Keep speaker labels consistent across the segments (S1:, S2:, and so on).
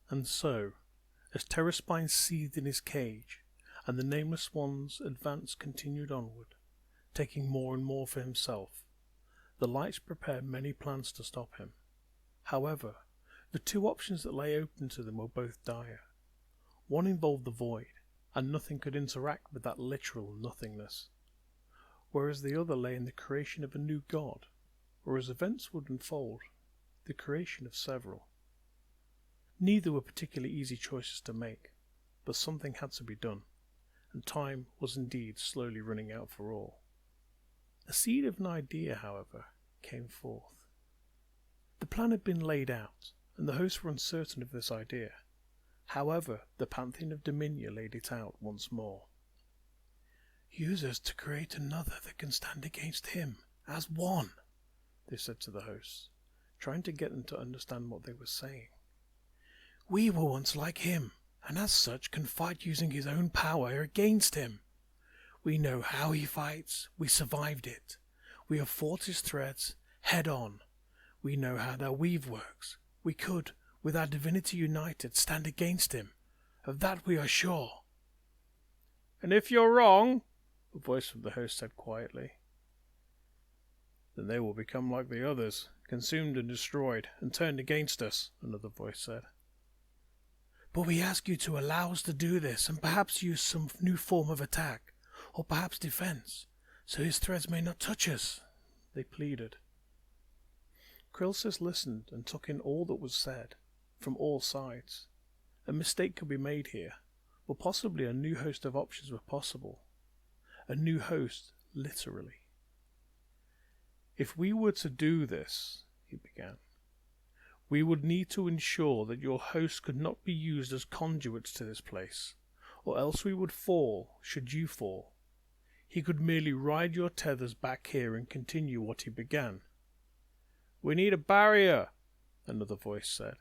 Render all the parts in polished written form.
S1: And so, as Terraspine seethed in his cage, and the Nameless One's advance continued onward, taking more and more for himself, the lights prepared many plans to stop him. However, the two options that lay open to them were both dire. One involved the void, and nothing could interact with that literal nothingness, whereas the other lay in the creation of a new god, or as events would unfold, the creation of several. Neither were particularly easy choices to make, but something had to be done, and time was indeed slowly running out for all. A seed of an idea, however, came forth. The plan had been laid out, and the hosts were uncertain of this idea. However, the Pantheon of Dominia laid it out once more. "Use us to create another that can stand against him, as one," they said to the hosts, trying to get them to understand what they were saying. "We were once like him, and as such can fight using his own power against him. We know how he fights, we survived it. We have fought his threats head on. We know how their weave works. We could, with our divinity united, stand against him. Of that we are sure." "And if you're wrong," a voice from the host said quietly, "then they will become like the others, consumed and destroyed, and turned against us," another voice said. "But we ask you to allow us to do this, and perhaps use some new form of attack, or perhaps defense, so his threads may not touch us," they pleaded. Chrylsis listened and took in all that was said, from all sides. A mistake could be made here, but possibly a new host of options were possible. A new host, literally. "If we were to do this," he began, "we would need to ensure that your host could not be used as conduits to this place, or else we would fall, should you fall. He could merely ride your tethers back here and continue what he began." "We need a barrier," another voice said.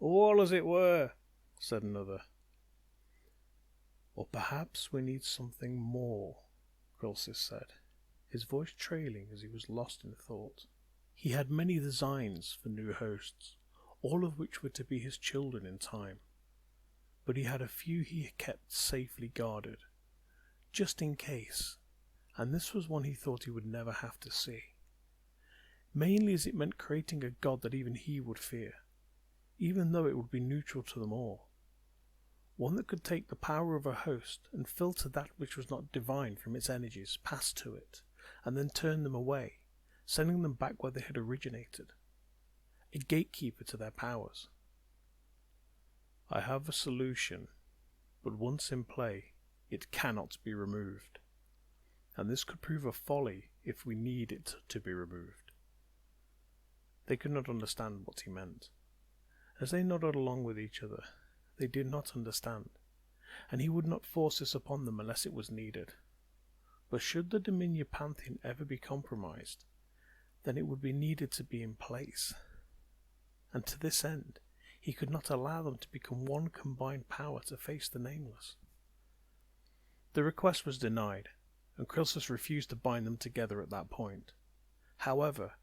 S1: "A wall, as it were," said another. "Or perhaps we need something more," Chrylsis said, his voice trailing as he was lost in thought. He had many designs for new hosts, all of which were to be his children in time, but he had a few he kept safely guarded, just in case, and this was one he thought he would never have to see. Mainly as it meant creating a god that even he would fear, even though it would be neutral to them all. One that could take the power of a host and filter that which was not divine from its energies past to it, and then turn them away, sending them back where they had originated. A gatekeeper to their powers. "I have a solution, but once in play, it cannot be removed. And this could prove a folly if we need it to be removed." They could not understand what he meant. As they nodded along with each other, they did not understand, and he would not force this upon them unless it was needed. But should the Dominia Pantheon ever be compromised, then it would be needed to be in place. And to this end, he could not allow them to become one combined power to face the Nameless. The request was denied, and Chrylsis refused to bind them together at that point. However,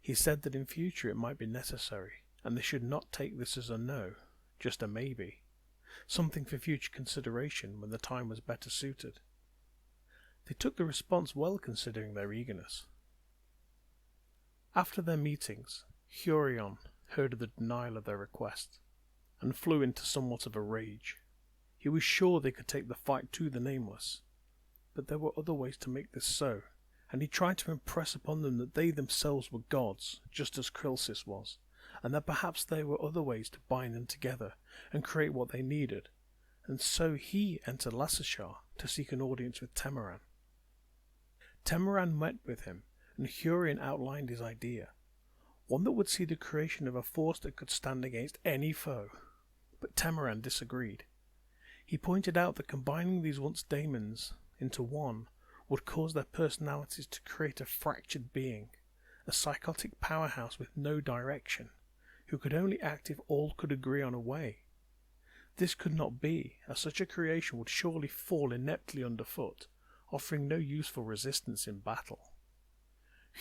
S1: he said that in future it might be necessary, and they should not take this as a no, just a maybe, something for future consideration when the time was better suited. They took the response well considering their eagerness. After their meetings, Hurion heard of the denial of their request, and flew into somewhat of a rage. He was sure they could take the fight to the Nameless, but there were other ways to make this so, and he tried to impress upon them that they themselves were gods, just as Chrylsis was, and that perhaps there were other ways to bind them together and create what they needed, and so he entered Lassashar to seek an audience with Temeran. Temeran met with him, and Hurion outlined his idea, one that would see the creation of a force that could stand against any foe, but Temeran disagreed. He pointed out that combining these once daemons into one would cause their personalities to create a fractured being, a psychotic powerhouse with no direction, who could only act if all could agree on a way. This could not be, as such a creation would surely fall ineptly underfoot, offering no useful resistance in battle.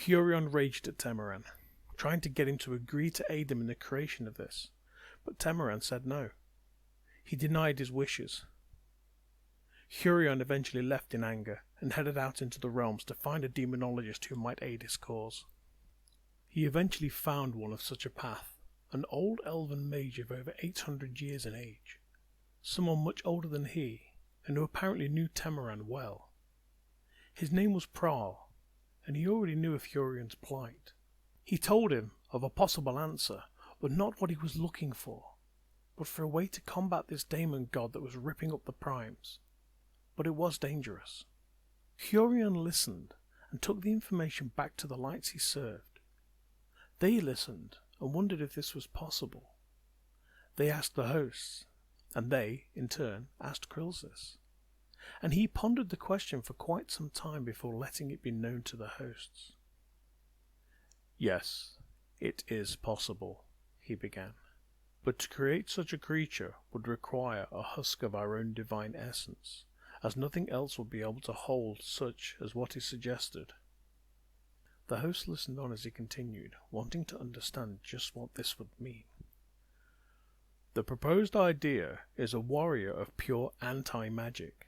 S1: Hurion raged at Temeran, trying to get him to agree to aid him in the creation of this, but Temeran said no. He denied his wishes. Hurion eventually left in anger and headed out into the realms to find a demonologist who might aid his cause. He eventually found one of such a path, an old elven mage of over 800 years in age, someone much older than he, and who apparently knew Temeran well. His name was Pral, and he already knew of Hurion's plight. He told him of a possible answer, but not what he was looking for, but for a way to combat this daemon god that was ripping up the primes. But it was dangerous. Hurion listened and took the information back to the lights he served. They listened and wondered if this was possible. They asked the hosts, and they, in turn, asked chrylsis. And he pondered the question for quite some time before letting it be known to the hosts. "Yes, it is possible," he began. "But to create such a creature would require a husk of our own divine essence, as nothing else would be able to hold such as what is suggested." The host listened on as he continued, wanting to understand just what this would mean. "The proposed idea is a warrior of pure anti-magic.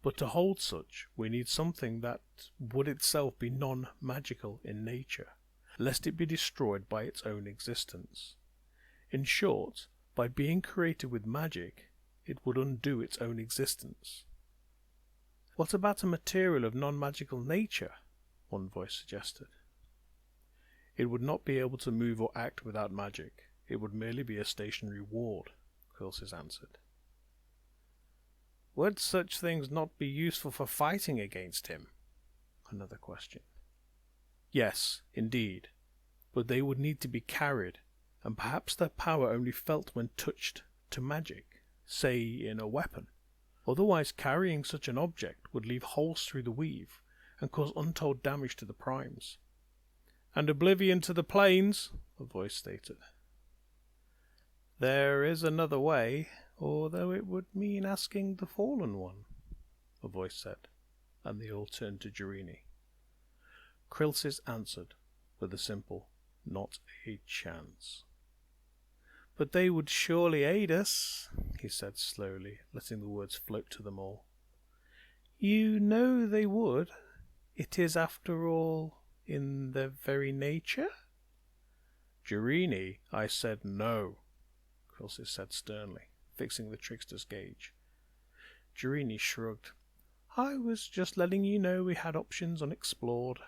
S1: But to hold such, we need something that would itself be non-magical in nature, lest it be destroyed by its own existence. In short, by being created with magic, it would undo its own existence." "What about a material of non-magical nature?" one voice suggested. "It would not be able to move or act without magic. It would merely be a stationary ward," chrylsis answered. "Would such things not be useful for fighting against him?" Another question. "Yes, indeed, but they would need to be carried, and perhaps their power only felt when touched to magic, say in a weapon. Otherwise carrying such an object would leave holes through the weave and cause untold damage to the primes." "And oblivion to the planes," a voice stated. "There is another way, although it would mean asking the Fallen One," a voice said, and they all turned to Jerini. chrylsis answered with a simple, "Not a chance." "But they would surely aid us," he said slowly, letting the words float to them all. "You know they would. It is, after all, in their very nature." "Jerini, I said no," chrylsis said sternly, fixing the trickster's gaze. Jerini shrugged. "I was just letting you know we had options unexplored."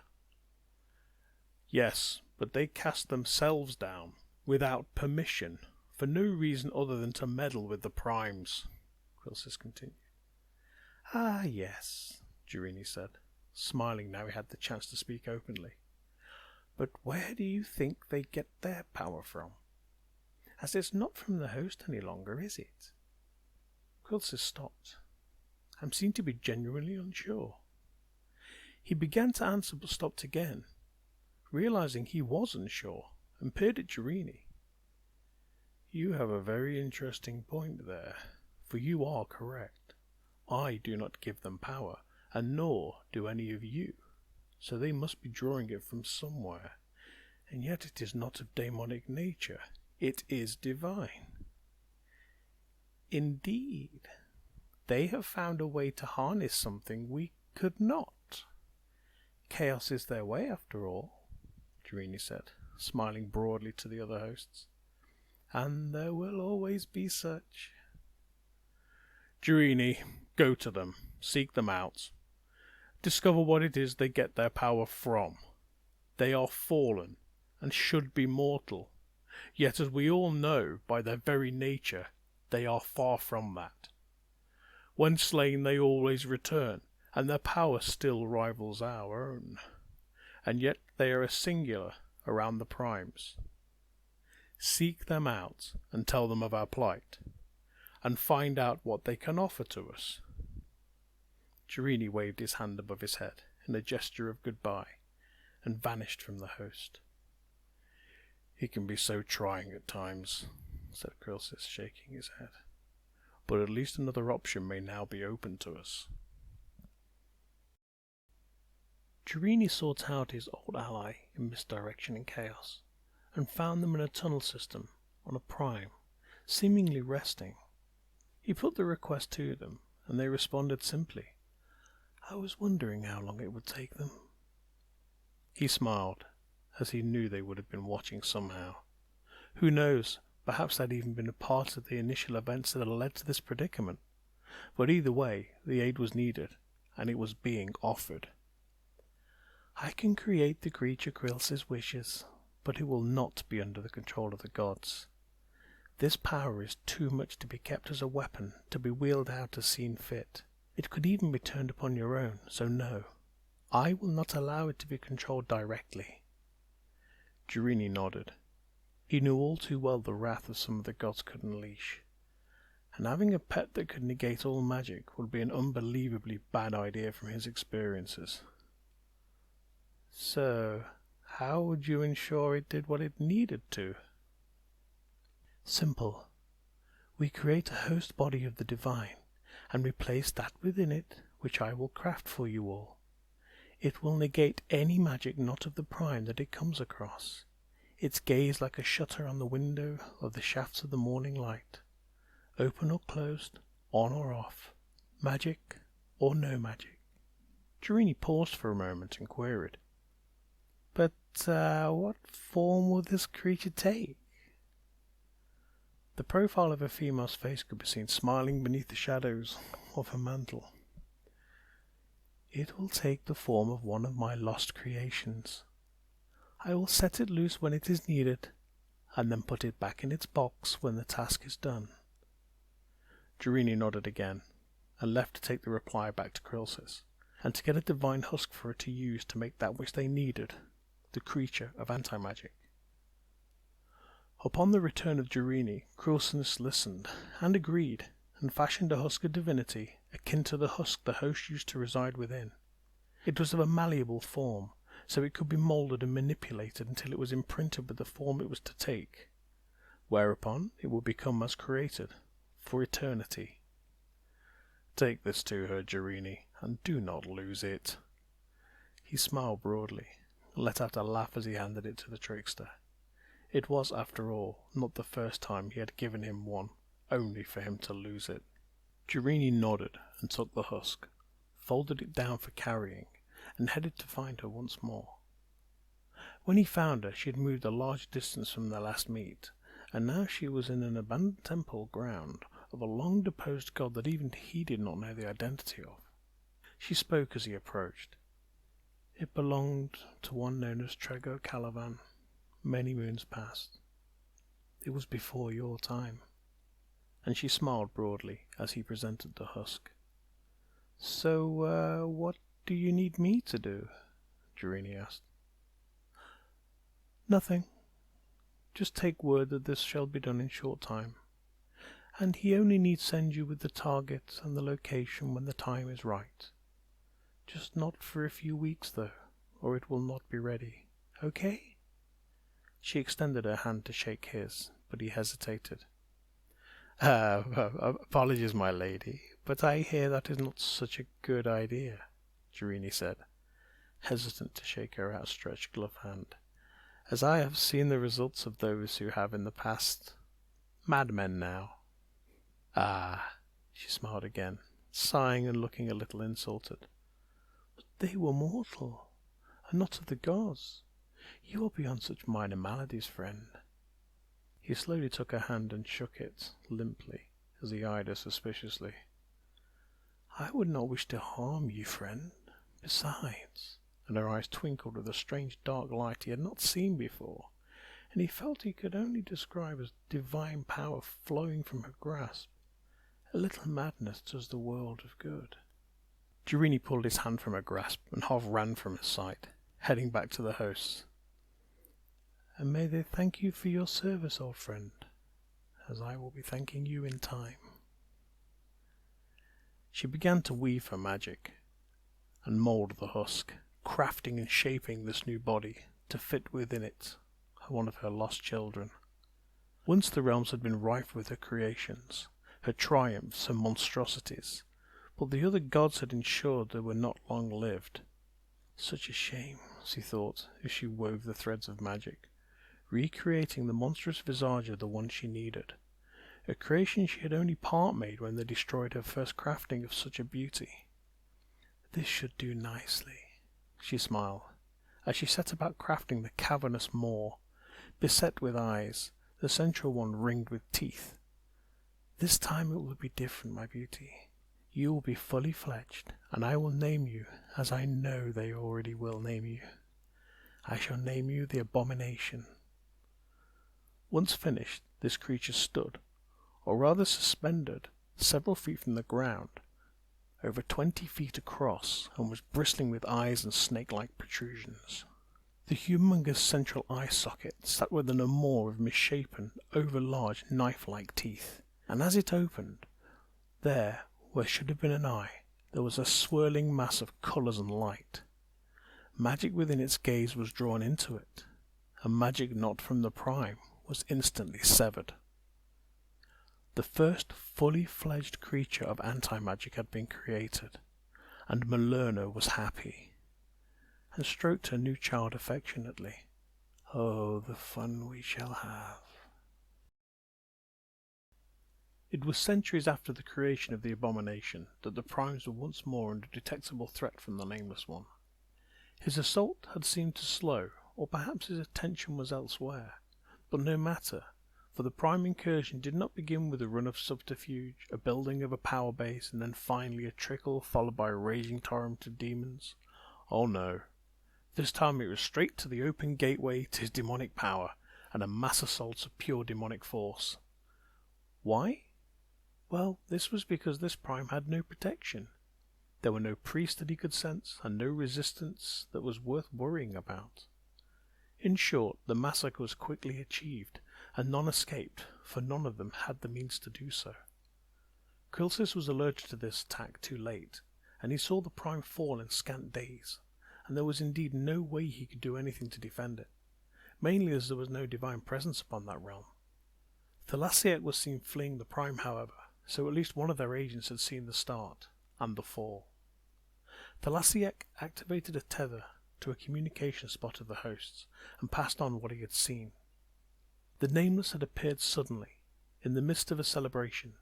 S1: "Yes, but they cast themselves down, without permission, for no reason other than to meddle with the primes," chrylsis continued. "Ah, yes," Jerini said, smiling now he had the chance to speak openly. "But where do you think they get their power from? As it's not from the host any longer, is it?" chrylsis stopped, and seemed to be genuinely unsure. He began to answer but stopped again, realizing he was unsure, and peered at Jerini. "You have a very interesting point there, for you are correct. I do not give them power, and nor do any of you, so they must be drawing it from somewhere, and yet it is not of daemonic nature. It is divine." "Indeed. They have found a way to harness something we could not. Chaos is their way, after all," Jerini said, smiling broadly to the other hosts. "And there will always be such." "Jerini, go to them, seek them out. Discover what it is they get their power from. They are fallen, and should be mortal. Yet, as we all know, by their very nature, they are far from that. When slain, they always return, and their power still rivals our own. And yet they are a singular around the primes. Seek them out, and tell them of our plight, and find out what they can offer to us." Jerini waved his hand above his head in a gesture of goodbye, and vanished from the host. "He can be so trying at times," said chrylsis, shaking his head. "But at least another option may now be open to us." Jerini sought out his old ally in misdirection and chaos, and found them in a tunnel system on a prime seemingly resting. He put the request to them, and they responded simply, "I was wondering how long it would take them." He smiled, as he knew they would have been watching somehow. Who knows, perhaps they'd even been a part of the initial events that had led to this predicament. But either way, the aid was needed, and it was being offered. "I can create the creature chrylsis wishes, but it will not be under the control of the gods. This power is too much to be kept as a weapon, to be wheeled out as seen fit. It could even be turned upon your own, so no. I will not allow it to be controlled directly." Jerini nodded. He knew all too well the wrath of some of the gods could unleash, and having a pet that could negate all magic would be an unbelievably bad idea from his experiences. "So, how would you ensure it did what it needed to?" "Simple. We create a host body of the divine, and we place that within it, which I will craft for you all. It will negate any magic not of the prime that it comes across. Its gaze like a shutter on the window of the shafts of the morning light. Open or closed, on or off, magic or no magic." Jerini paused for a moment and queried, "But what form will this creature take?" The profile of a female's face could be seen smiling beneath the shadows of her mantle. "It will take the form of one of my lost creations. I will set it loose when it is needed, and then put it back in its box when the task is done." Jerini nodded again, and left to take the reply back to chrylsis, and to get a divine husk for it to use to make that which they needed, the creature of anti-magic. Upon the return of Jerini, chrylsis listened, and agreed, and fashioned a husk of divinity, akin to the husk the host used to reside within. It was of a malleable form, so it could be moulded and manipulated until it was imprinted with the form it was to take, whereupon it would become as created, for eternity. "Take this to her, Jerini, and do not lose it." He smiled broadly, and let out a laugh as he handed it to the trickster. It was, after all, not the first time he had given him one, only for him to lose it. Jerini nodded and took the husk, folded it down for carrying, and headed to find her once more. When he found her, she had moved a large distance from their last meet, and now she was in an abandoned temple ground of a long-deposed god that even he did not know the identity of. She spoke as he approached. "It belonged to one known as Trego Calavan. Many moons passed. It was before your time." And she smiled broadly as he presented the husk. "So, what do you need me to do?" Jerini asked. "Nothing. Just take word that this shall be done in short time, and he only need send you with the target and the location when the time is right. Just not for a few weeks, though, or it will not be ready. Okay?" She extended her hand to shake his, but he hesitated. Apologies, my lady, but I hear that is not such a good idea," Jerini said, hesitant to shake her outstretched glove hand, "as I have seen the results of those who have in the past. Madmen now." "Ah," she smiled again, sighing and looking a little insulted. "But they were mortal, and not of the gods. You are beyond such minor maladies, friend." He slowly took her hand and shook it limply as he eyed her suspiciously. "I would not wish to harm you, friend. Besides," and her eyes twinkled with a strange dark light he had not seen before, and he felt he could only describe as divine power flowing from her grasp, "a little madness does the world of good." Jerini pulled his hand from her grasp and half ran from his sight, heading back to the hosts. "And may they thank you for your service, old friend, as I will be thanking you in time." She began to weave her magic, and mould the husk, crafting and shaping this new body to fit within it one of her lost children. Once the realms had been rife with her creations, her triumphs, her monstrosities, but the other gods had ensured they were not long-lived. Such a shame, she thought, as she wove the threads of magic, recreating the monstrous visage of the one she needed, a creation she had only part made when they destroyed her first crafting of such a beauty. This should do nicely, she smiled, as she set about crafting the cavernous maw, beset with eyes, the central one ringed with teeth. This time it will be different, my beauty. You will be fully fledged, and I will name you as I know they already will name you. I shall name you the Abomination. Once finished, this creature stood, or rather suspended, several feet from the ground, over 20 feet across, and was bristling with eyes and snake-like protrusions. The humongous central eye socket sat within a maw of misshapen, over-large, knife-like teeth, and as it opened, there, where should have been an eye, there was a swirling mass of colours and light. Magic within its gaze was drawn into it, and magic not from the Prime was instantly severed. The first fully fledged creature of anti-magic had been created, and Malerna was happy, and stroked her new child affectionately. Oh, the fun we shall have. It was centuries after the creation of the Abomination that the Primes were once more under detectable threat from the Nameless One. His assault had seemed to slow, or perhaps his attention was elsewhere, but no matter, for the Prime incursion did not begin with a run of subterfuge, a building of a power base, and then finally a trickle, followed by a raging torrent of demons. Oh no. This time it was straight to the open gateway to his demonic power, and a mass assault of pure demonic force. Why? Well, this was because this Prime had no protection. There were no priests that he could sense, and no resistance that was worth worrying about. In short, the massacre was quickly achieved, and none escaped, for none of them had the means to do so. Chrylsis was allergic to this attack too late, and he saw the Prime fall in scant days, and there was indeed no way he could do anything to defend it, mainly as there was no divine presence upon that realm. Thuliseak was seen fleeing the Prime, however, so at least one of their agents had seen the start, and the fall. Thuliseak activated a tether to a communication spot of the hosts, and passed on what he had seen. The Nameless had appeared suddenly, in the midst of a celebration,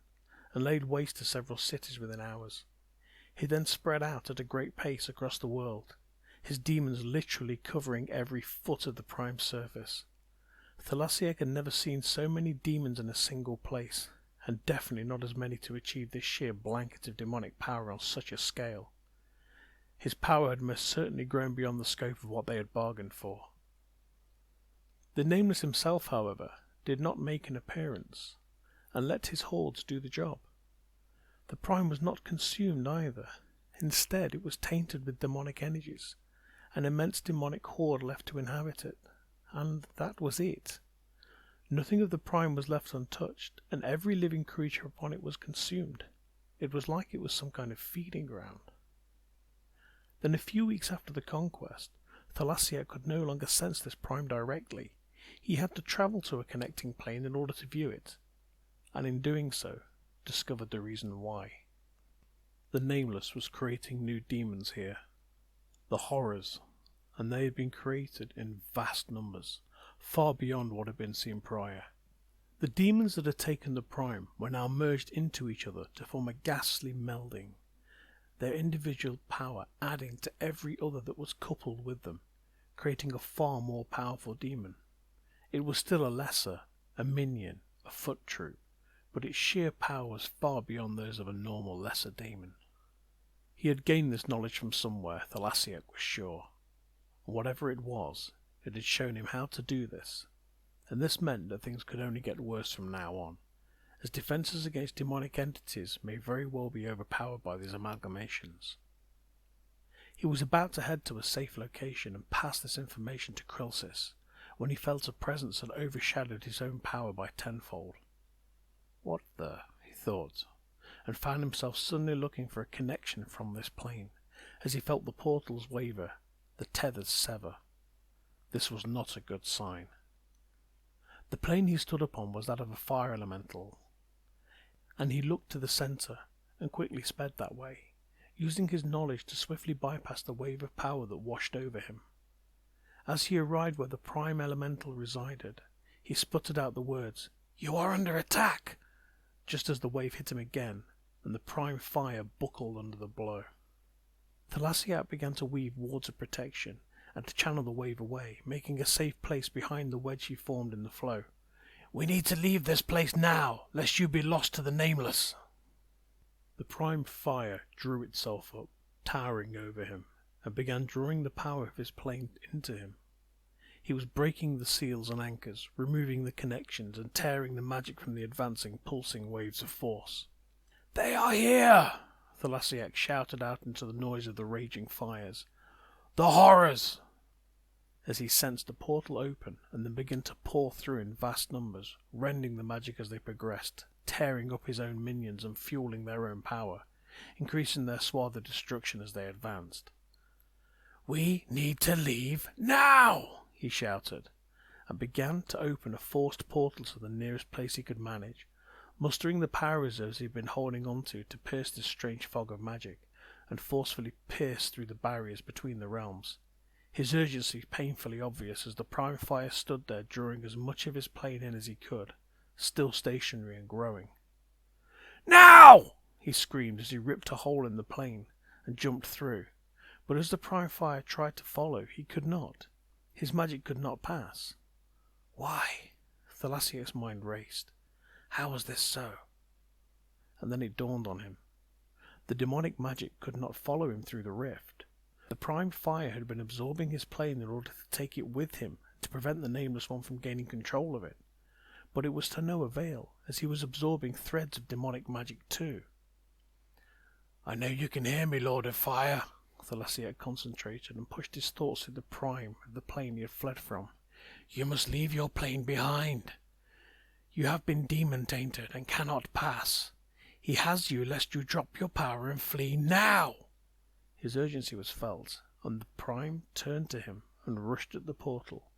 S1: and laid waste to several cities within hours. He then spread out at a great pace across the world, his demons literally covering every foot of the Prime surface. Thuliseak had never seen so many demons in a single place, and definitely not as many to achieve this sheer blanket of demonic power on such a scale. His power had most certainly grown beyond the scope of what they had bargained for. The Nameless himself, however, did not make an appearance, and let his hordes do the job. The Prime was not consumed either. Instead, it was tainted with demonic energies, an immense demonic horde left to inhabit it, and that was it. Nothing of the Prime was left untouched, and every living creature upon it was consumed. It was like it was some kind of feeding ground. Then a few weeks after the conquest, Thuliseak could no longer sense this Prime directly. He had to travel to a connecting plane in order to view it, and in doing so, discovered the reason why. The Nameless was creating new demons here, the Horrors, and they had been created in vast numbers, far beyond what had been seen prior. The demons that had taken the Prime were now merged into each other to form a ghastly melding, their individual power adding to every other that was coupled with them, creating a far more powerful demon. It was still a lesser, a minion, a foot troop, but its sheer power was far beyond those of a normal lesser demon. He had gained this knowledge from somewhere, Thuliseak was sure. Whatever it was, it had shown him how to do this, and this meant that things could only get worse from now on, as defences against demonic entities may very well be overpowered by these amalgamations. He was about to head to a safe location and pass this information to Chrylsis, when he felt a presence that overshadowed his own power by tenfold. What the, he thought, and found himself suddenly looking for a connection from this plane, as he felt the portals waver, the tethers sever. This was not a good sign. The plane he stood upon was that of a fire elemental, and he looked to the centre and quickly sped that way, using his knowledge to swiftly bypass the wave of power that washed over him. As he arrived where the Prime Elemental resided, he sputtered out the words, "You are under attack!" just as the wave hit him again, and the prime fire buckled under the blow. Thuliseak began to weave wards of protection and to channel the wave away, making a safe place behind the wedge he formed in the flow. "We need to leave this place now, lest you be lost to the Nameless." The prime fire drew itself up, towering over him, and began drawing the power of his plane into him. He was breaking the seals and anchors, removing the connections, and tearing the magic from the advancing, pulsing waves of force. "They are here!" Thuliseak shouted out into the noise of the raging fires. "The horrors!" As he sensed a portal open and then begin to pour through in vast numbers, rending the magic as they progressed, tearing up his own minions and fueling their own power, increasing their swath of destruction as they advanced. "We need to leave now!" he shouted, and began to open a forced portal to the nearest place he could manage, mustering the power reserves he had been holding on to pierce this strange fog of magic, and forcefully pierce through the barriers between the realms. His urgency painfully obvious as the prime fire stood there drawing as much of his plane in as he could, still stationary and growing. "Now!" he screamed as he ripped a hole in the plane and jumped through, but as the prime fire tried to follow, he could not. His magic could not pass. Why? Thuliseak's mind raced. How was this so? And then it dawned on him. The demonic magic could not follow him through the rift. The prime fire had been absorbing his plane in order to take it with him, to prevent the Nameless One from gaining control of it. But it was to no avail, as he was absorbing threads of demonic magic too. "I know you can hear me, Lord of Fire." Thuliseak concentrated and pushed his thoughts to the prime of the plane he had fled from. "You must leave your plane behind. You have been demon-tainted and cannot pass. He has you lest you drop your power and flee now." His urgency was felt, and the prime turned to him and rushed at the portal,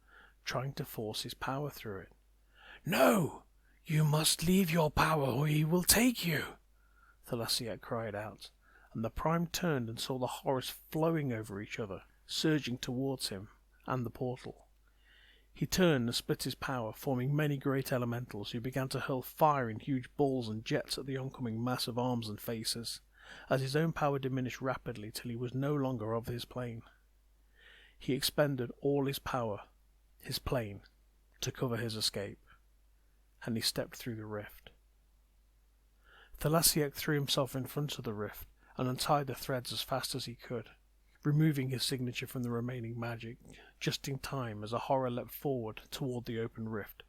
S1: trying to force his power through it. "No! You must leave your power or he will take you!" Thuliseak cried out, and the prime turned and saw the horrors flowing over each other, surging towards him and the portal. He turned and split his power, forming many great elementals who began to hurl fire in huge balls and jets at the oncoming mass of arms and faces, as his own power diminished rapidly till he was no longer of his plane. He expended all his power, his plane, to cover his escape, and he stepped through the rift. Thuliseak threw himself in front of the rift and untied the threads as fast as he could, removing his signature from the remaining magic, just in time as a horror leapt forward toward the open rift,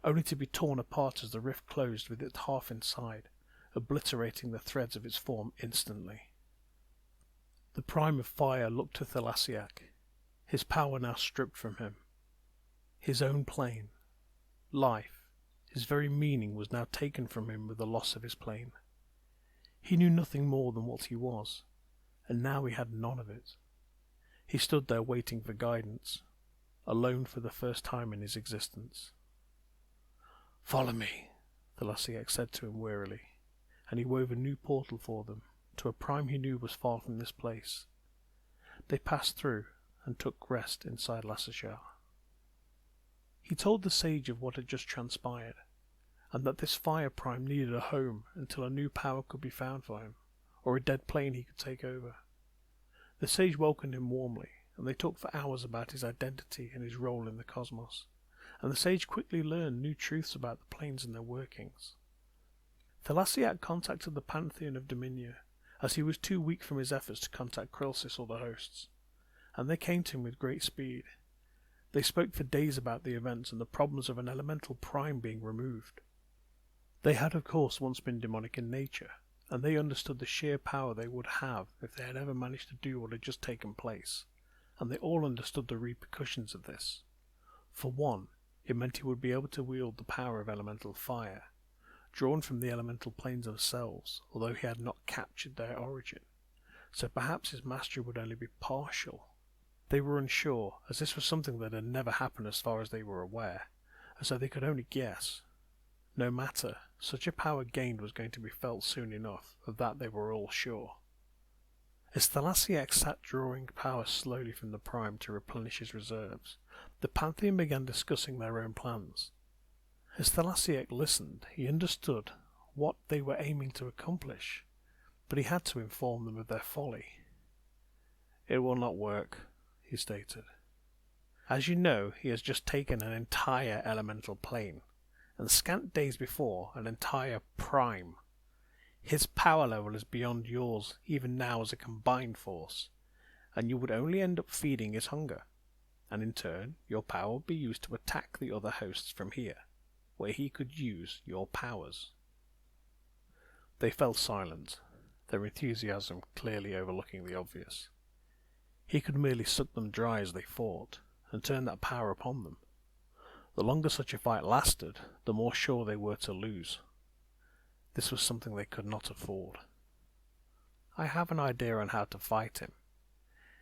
S1: only to be torn apart as the rift closed with it half inside, obliterating the threads of its form instantly. The prime of fire looked to Thuliseak, his power now stripped from him. His own plane, life, his very meaning was now taken from him with the loss of his plane. He knew nothing more than what he was, and now he had none of it. He stood there waiting for guidance, alone for the first time in his existence. "Follow me," Thuliseak said to him wearily, and he wove a new portal for them, to a prime he knew was far from this place. They passed through and took rest inside Lassashar. He told the sage of what had just transpired, and that this fire prime needed a home until a new power could be found for him, or a dead plane he could take over. The sage welcomed him warmly, and they talked for hours about his identity and his role in the cosmos, and the sage quickly learned new truths about the planes and their workings. Thuliseak contacted the Pantheon of Dominia, as he was too weak from his efforts to contact chrylsis or the hosts, and they came to him with great speed. They spoke for days about the events and the problems of an elemental prime being removed. They had of course once been demonic in nature, and they understood the sheer power they would have if they had ever managed to do what had just taken place, and they all understood the repercussions of this. For one, it meant he would be able to wield the power of elemental fire, drawn from the elemental planes themselves, although he had not captured their origin, so perhaps his mastery would only be partial. They were unsure, as this was something that had never happened as far as they were aware, and so they could only guess. No matter, such a power gained was going to be felt soon enough, of that they were all sure. As Thuliseak sat drawing power slowly from the prime to replenish his reserves, the Pantheon began discussing their own plans. As Thuliseak listened, he understood what they were aiming to accomplish, but he had to inform them of their folly. "It will not work," he stated. "As you know, he has just taken an entire elemental plane, and scant days before, an entire prime. His power level is beyond yours even now as a combined force, and you would only end up feeding his hunger, and in turn your power would be used to attack the other hosts from here, where he could use your powers." They fell silent, their enthusiasm clearly overlooking the obvious. He could merely suck them dry as they fought, and turn that power upon them. The longer such a fight lasted, the more sure they were to lose. This was something they could not afford. "I have an idea on how to fight him.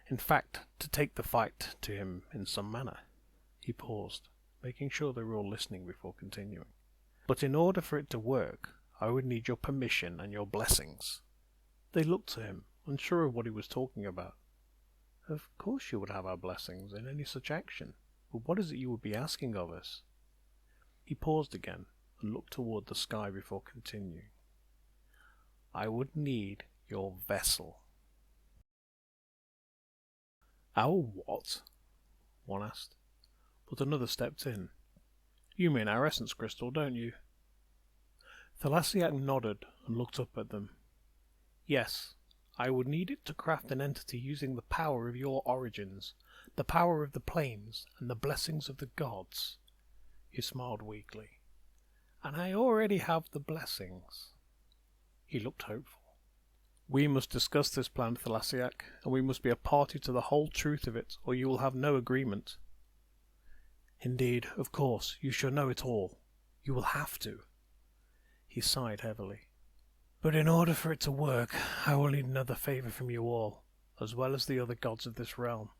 S1: In fact, to take the fight to him in some manner." He paused, making sure they were all listening before continuing. "But in order for it to work, I would need your permission and your blessings." They looked to him, unsure of what he was talking about. "Of course you would have our blessings in any such action, but what is it you would be asking of us?" He paused again and looked toward the sky before continuing. "I would need your vessel." "Our what?" one asked, but another stepped in. "You mean our essence crystal, don't you?" Thuliseak nodded and looked up at them. "Yes, I would need it to craft an entity using the power of your origins, the power of the planes, and the blessings of the gods." He smiled weakly. "And I already have the blessings." He looked hopeful. "We must discuss this plan, Thuliseak, and we must be a party to the whole truth of it, or you will have no agreement." "Indeed, of course, you shall know it all. You will have to." He sighed heavily. "But in order for it to work, I will need another favor from you all, as well as the other gods of this realm.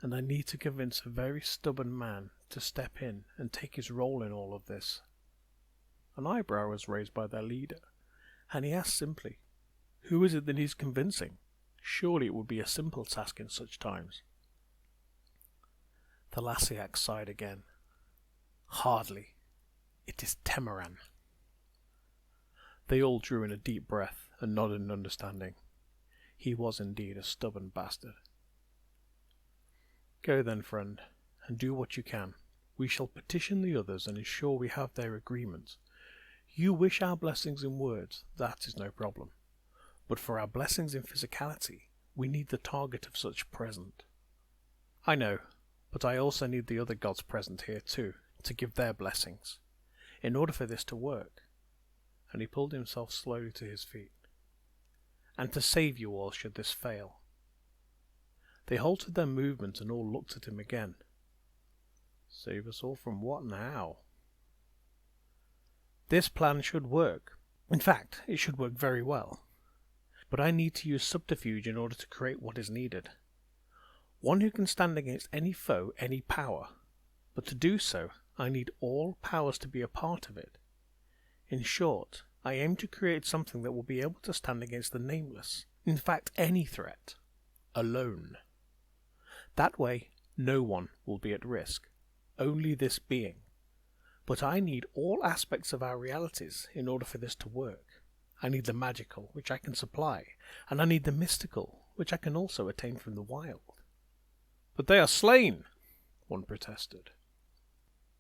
S1: And I need to convince a very stubborn man to step in and take his role in all of this." An eyebrow was raised by their leader, and he asked simply, "Who is it that he's convincing? Surely it would be a simple task in such times." Thuliseak sighed again. "Hardly. It is Temeran." They all drew in a deep breath and nodded in understanding. He was indeed a stubborn bastard. "Go then, friend, and do what you can. We shall petition the others and ensure we have their agreement. You wish our blessings in words, that is no problem. But for our blessings in physicality, we need the target of such present." "I know, but I also need the other gods present here too, to give their blessings, in order for this to work." And he pulled himself slowly to his feet. "And to save you all should this fail." They halted their movement and all looked at him again. "Save us all from what now?" "This plan should work. In fact, it should work very well. But I need to use subterfuge in order to create what is needed. One who can stand against any foe, any power. But to do so, I need all powers to be a part of it. In short, I aim to create something that will be able to stand against the nameless, in fact any threat, alone. That way, no one will be at risk, only this being. But I need all aspects of our realities in order for this to work. I need the magical, which I can supply, and I need the mystical, which I can also attain from the wild." "But they are slain," one protested.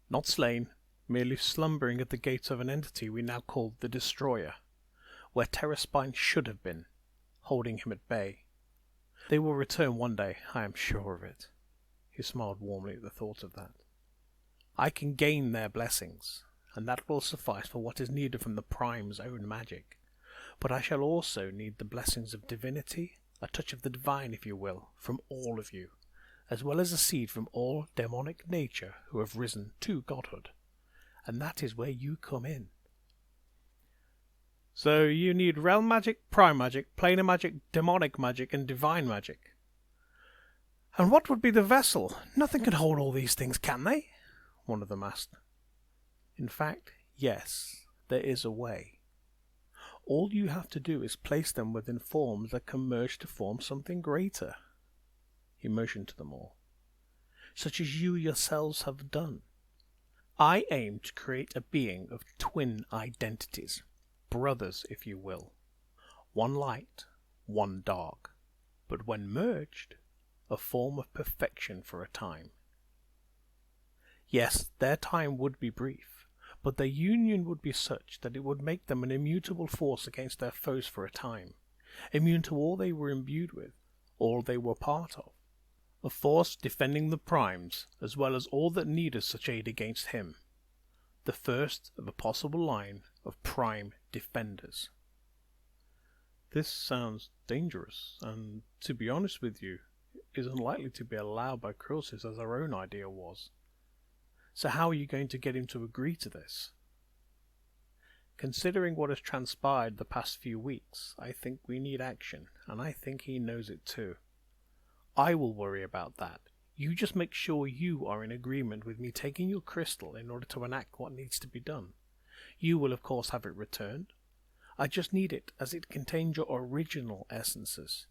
S1: "Not slain, merely slumbering at the gates of an entity we now call the Destroyer, where Terraspine should have been, holding him at bay. They will return one day, I am sure of it." He smiled warmly at the thought of that. "I can gain their blessings, and that will suffice for what is needed from the Prime's own magic. But I shall also need the blessings of divinity, a touch of the divine, if you will, from all of you, as well as a seed from all demonic nature who have risen to godhood. And that is where you come in." "So you need realm magic, prime magic, planar magic, demonic magic, and divine magic. And what would be the vessel? Nothing can hold all these things, can they?" one of them asked. "In fact, yes, there is a way. All you have to do is place them within forms that can merge to form something greater." He motioned to them all. "Such as you yourselves have done. I aim to create a being of twin identities, brothers if you will, one light, one dark, but when merged, a form of perfection for a time. Yes, their time would be brief, but their union would be such that it would make them an immutable force against their foes for a time, immune to all they were imbued with, all they were part of, a force defending the primes as well as all that needed such aid against him, the first of a possible line of prime defenders. This sounds dangerous, and to be honest with you, is unlikely to be allowed by chrylsis as our own idea was. So how are you going to get him to agree to this? Considering what has transpired the past few weeks, I think we need action, and I think he knows it too. I will worry about that. You just make sure you are in agreement with me taking your crystal in order to enact what needs to be done. You will of course have it returned. I just need it as it contains your original essences.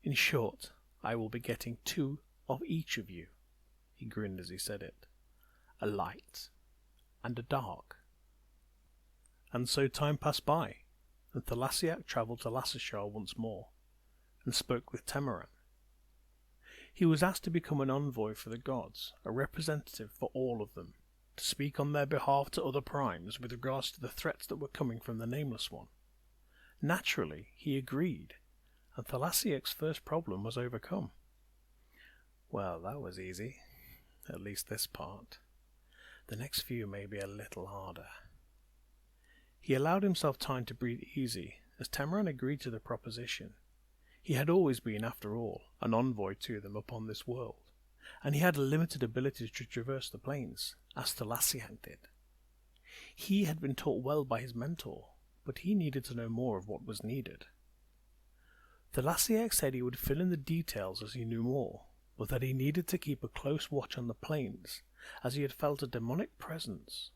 S1: In short, I will be getting 2 of each of you. He grinned as he said it. A light and a dark. And so time passed by, and thuliseak travelled to Lassashar once more, and spoke with Temeran. He was asked to become an envoy for the gods, a representative for all of them, to speak on their behalf to other primes with regards to the threats that were coming from the Nameless One. Naturally, he agreed, and thuliseak's first problem was overcome. Well, that was easy, at least this part. The next few may be a little harder. He allowed himself time to breathe easy, as Temeran agreed to the proposition. He had always been, after all, an envoy to them upon this world, and he had a limited ability to traverse the plains, as thuliseak did. He had been taught well by his mentor, but he needed to know more of what was needed. thuliseak said he would fill in the details as he knew more, but that he needed to keep a close watch on the plains, as he had felt a demonic presence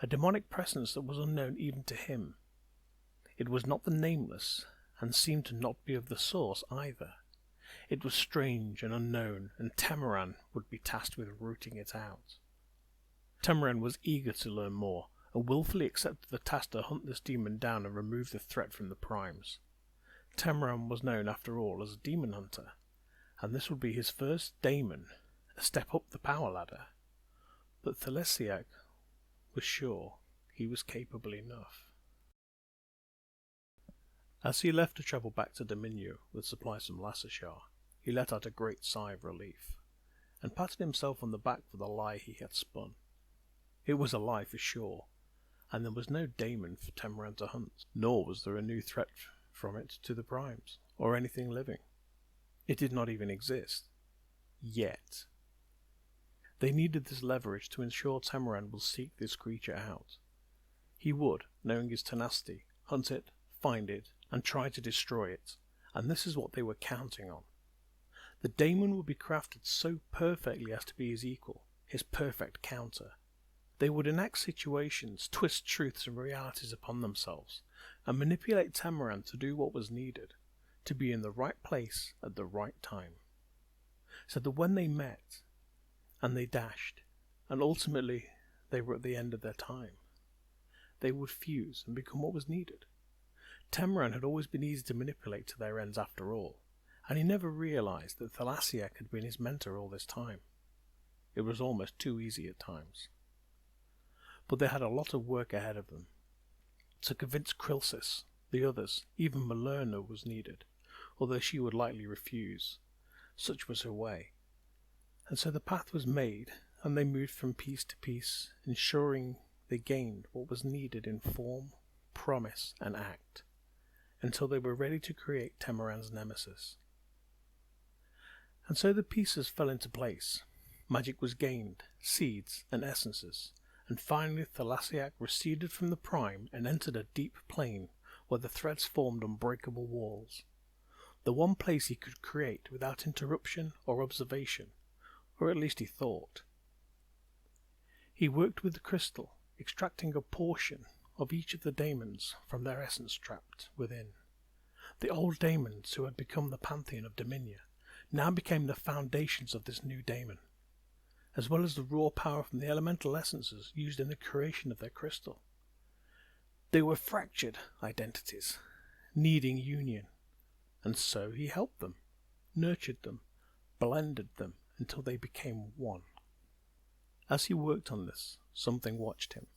S1: that was unknown even to him. It was not the Nameless, and seemed to not be of the source either. It was strange and unknown, and Temeran would be tasked with rooting it out. Temeran was eager to learn more, and willfully accepted the task to hunt this demon down and remove the threat from the primes. Temeran was known, after all, as a demon hunter, and this would be his first daemon, a step up the power ladder. But thuliseak was sure he was capable enough. As he left to travel back to Dominion with supplies from Lassashar, he let out a great sigh of relief, and patted himself on the back for the lie he had spun. It was a lie for sure, and there was no daemon for Temeran to hunt, nor was there a new threat from it to the primes, or anything living. It did not even exist. Yet. They needed this leverage to ensure Temeran will seek this creature out. He would, knowing his tenacity, hunt it, find it, and try to destroy it, and this is what they were counting on. The daemon would be crafted so perfectly as to be his equal, his perfect counter. They would enact situations, twist truths and realities upon themselves, and manipulate Temeran to do what was needed, to be in the right place at the right time. So that when they met, and they dashed, and ultimately they were at the end of their time, they would fuse and become what was needed. Temeran had always been easy to manipulate to their ends after all, and he never realized that thuliseak had been his mentor all this time. It was almost too easy at times. But they had a lot of work ahead of them. To convince chrylsis, the others, even Malerna was needed, although she would likely refuse. Such was her way. And so the path was made, and they moved from piece to piece, ensuring they gained what was needed in form, promise, and act, until they were ready to create Temeran's nemesis. And so the pieces fell into place. Magic was gained, seeds and essences, and finally thuliseak receded from the prime and entered a deep plain where the threads formed unbreakable walls. The one place he could create without interruption or observation, or at least he thought. He worked with the crystal, extracting a portion of each of the daemons from their essence trapped within. The old daemons who had become the pantheon of Dominion now became the foundations of this new daemon, as well as the raw power from the elemental essences used in the creation of their crystal. They were fractured identities, needing union, and so he helped them, nurtured them, blended them until they became one. As he worked on this, something watched him,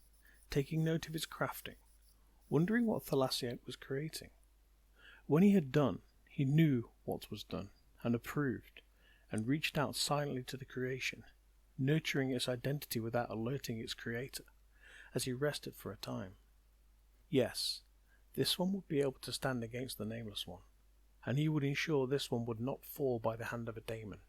S1: taking note of his crafting, wondering what thuliseak was creating. When he had done, he knew what was done, and approved, and reached out silently to the creation, nurturing its identity without alerting its creator, as he rested for a time. Yes, this one would be able to stand against the Nameless One, and he would ensure this one would not fall by the hand of a daemon,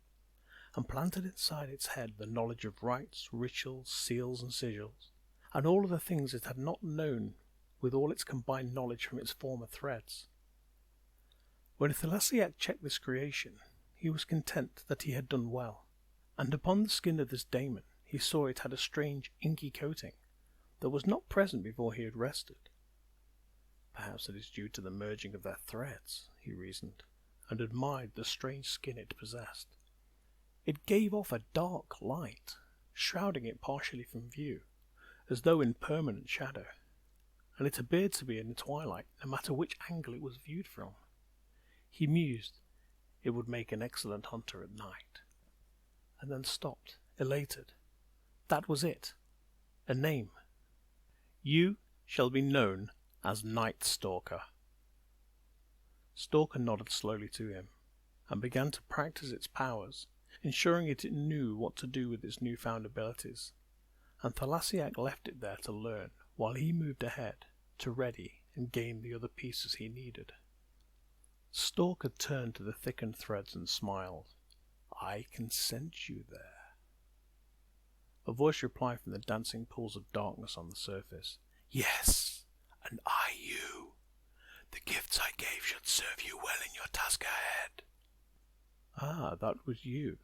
S1: and planted inside its head the knowledge of rites, rituals, seals and sigils, and all of the things it had not known with all its combined knowledge from its former threads. When thuliseak checked this creation, he was content that he had done well, and upon the skin of this daemon he saw it had a strange inky coating that was not present before he had rested. Perhaps it is due to the merging of their threads, he reasoned, and admired the strange skin it possessed. It gave off a dark light, shrouding it partially from view, as though in permanent shadow, and it appeared to be in the twilight, no matter which angle it was viewed from. He mused it would make an excellent hunter at night, and then stopped, elated. That was it. A name. You shall be known as Night Stalker. Stalker nodded slowly to him, and began to practice its powers, ensuring it knew what to do with its newfound abilities, and thuliseak left it there to learn, while he moved ahead, to ready and gain the other pieces he needed. Stalker turned to the thickened threads and smiled. I can sense you there. A voice replied from the dancing pools of darkness on the surface. Yes, and I you. The gifts I gave should serve you well in your task ahead. Ah, that was you.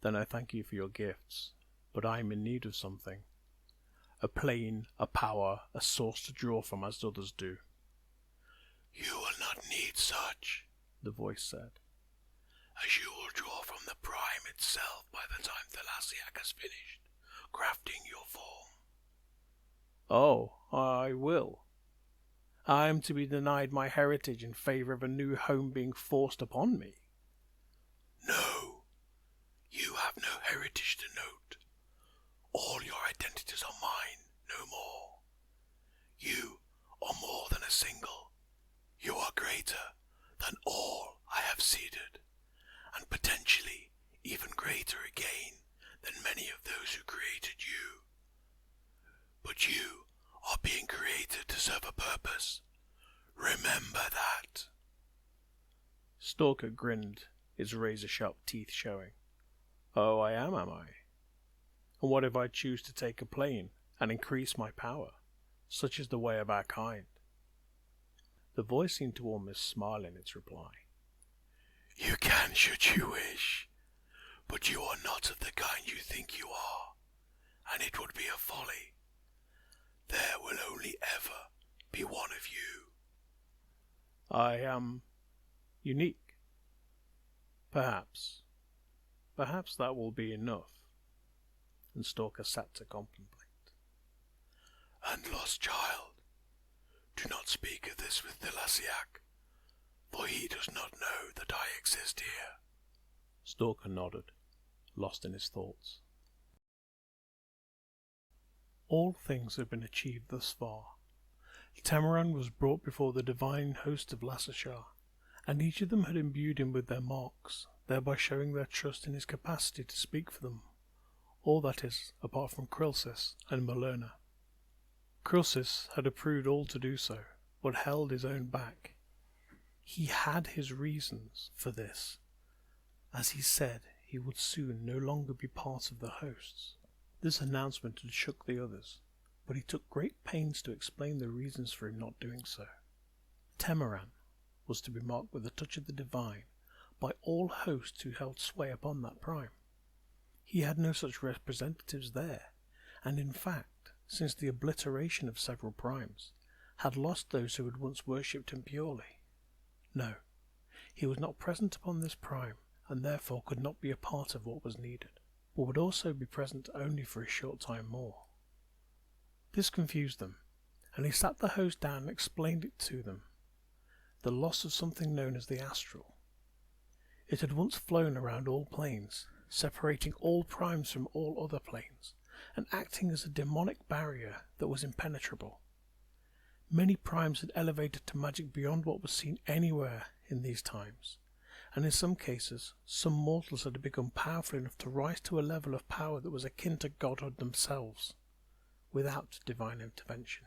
S1: Then I thank you for your gifts, but I am in need of something. A plane, a power, a source to draw from as others do. You will not need such, the voice said, as you will draw from the prime itself by the time thuliseak has finished crafting your form. Oh, I will. I am to be denied my heritage in favour of a new home being forced upon me. No, you have no heritage to note. All your identities are mine, no more. You are more than a single. You are greater than all I have seeded, and potentially even greater again than many of those who created you. But you are being created to serve a purpose. Remember that. Stalker grinned, his razor-sharp teeth showing. Oh, I am I? And what if I choose to take a plane and increase my power? Such is the way of our kind. The voice seemed to almost smile in its reply. You can should you wish, but you are not of the kind you think you are, and it would be a folly. There will only ever be one of you. I am unique. Perhaps that will be enough. And Stalker sat to contemplate. And lost child, do not speak of this with thuliseak, for he does not know that I exist here. Stalker nodded, lost in his thoughts. All things had been achieved thus far. Tamaran was brought before the divine host of Lassashar, and each of them had imbued him with their marks, thereby showing their trust in his capacity to speak for them. All that is, apart from Chrylsis and Malerna. Chrylsis had approved all to do so, but held his own back. He had his reasons for this, as he said he would soon no longer be part of the hosts. This announcement had shook the others, but he took great pains to explain the reasons for him not doing so. Tamaran was to be marked with the touch of the divine by all hosts who held sway upon that prime. He had no such representatives there, and in fact, since the obliteration of several primes, had lost those who had once worshipped him purely. No, he was not present upon this prime, and therefore could not be a part of what was needed, but would also be present only for a short time more. This confused them, and he sat the host down and explained it to them. The loss of something known as the astral. It had once flown around all planes, separating all primes from all other planes, and acting as a demonic barrier that was impenetrable. Many primes had elevated to magic beyond what was seen anywhere in these times, and in some cases, some mortals had become powerful enough to rise to a level of power that was akin to godhood themselves, without divine intervention.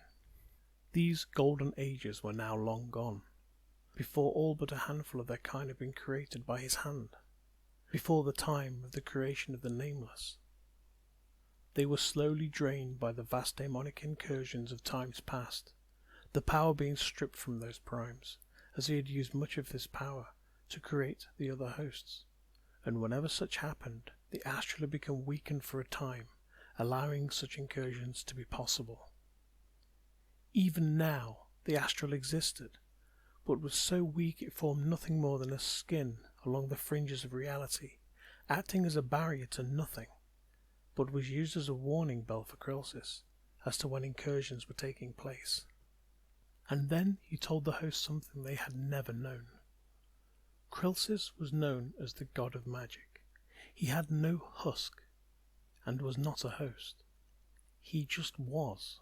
S1: These golden ages were now long gone, before all but a handful of their kind had been created by his hand, before the time of the creation of the Nameless. They were slowly drained by the vast demonic incursions of times past, the power being stripped from those primes, as he had used much of his power to create the other hosts, and whenever such happened, the astral had become weakened for a time, allowing such incursions to be possible. Even now, the astral existed, but was so weak it formed nothing more than a skin along the fringes of reality, acting as a barrier to nothing, but was used as a warning bell for chrylsis as to when incursions were taking place. And then he told the host something they had never known. Chrylsis was known as the god of magic. He had no husk, and was not a host. He just was.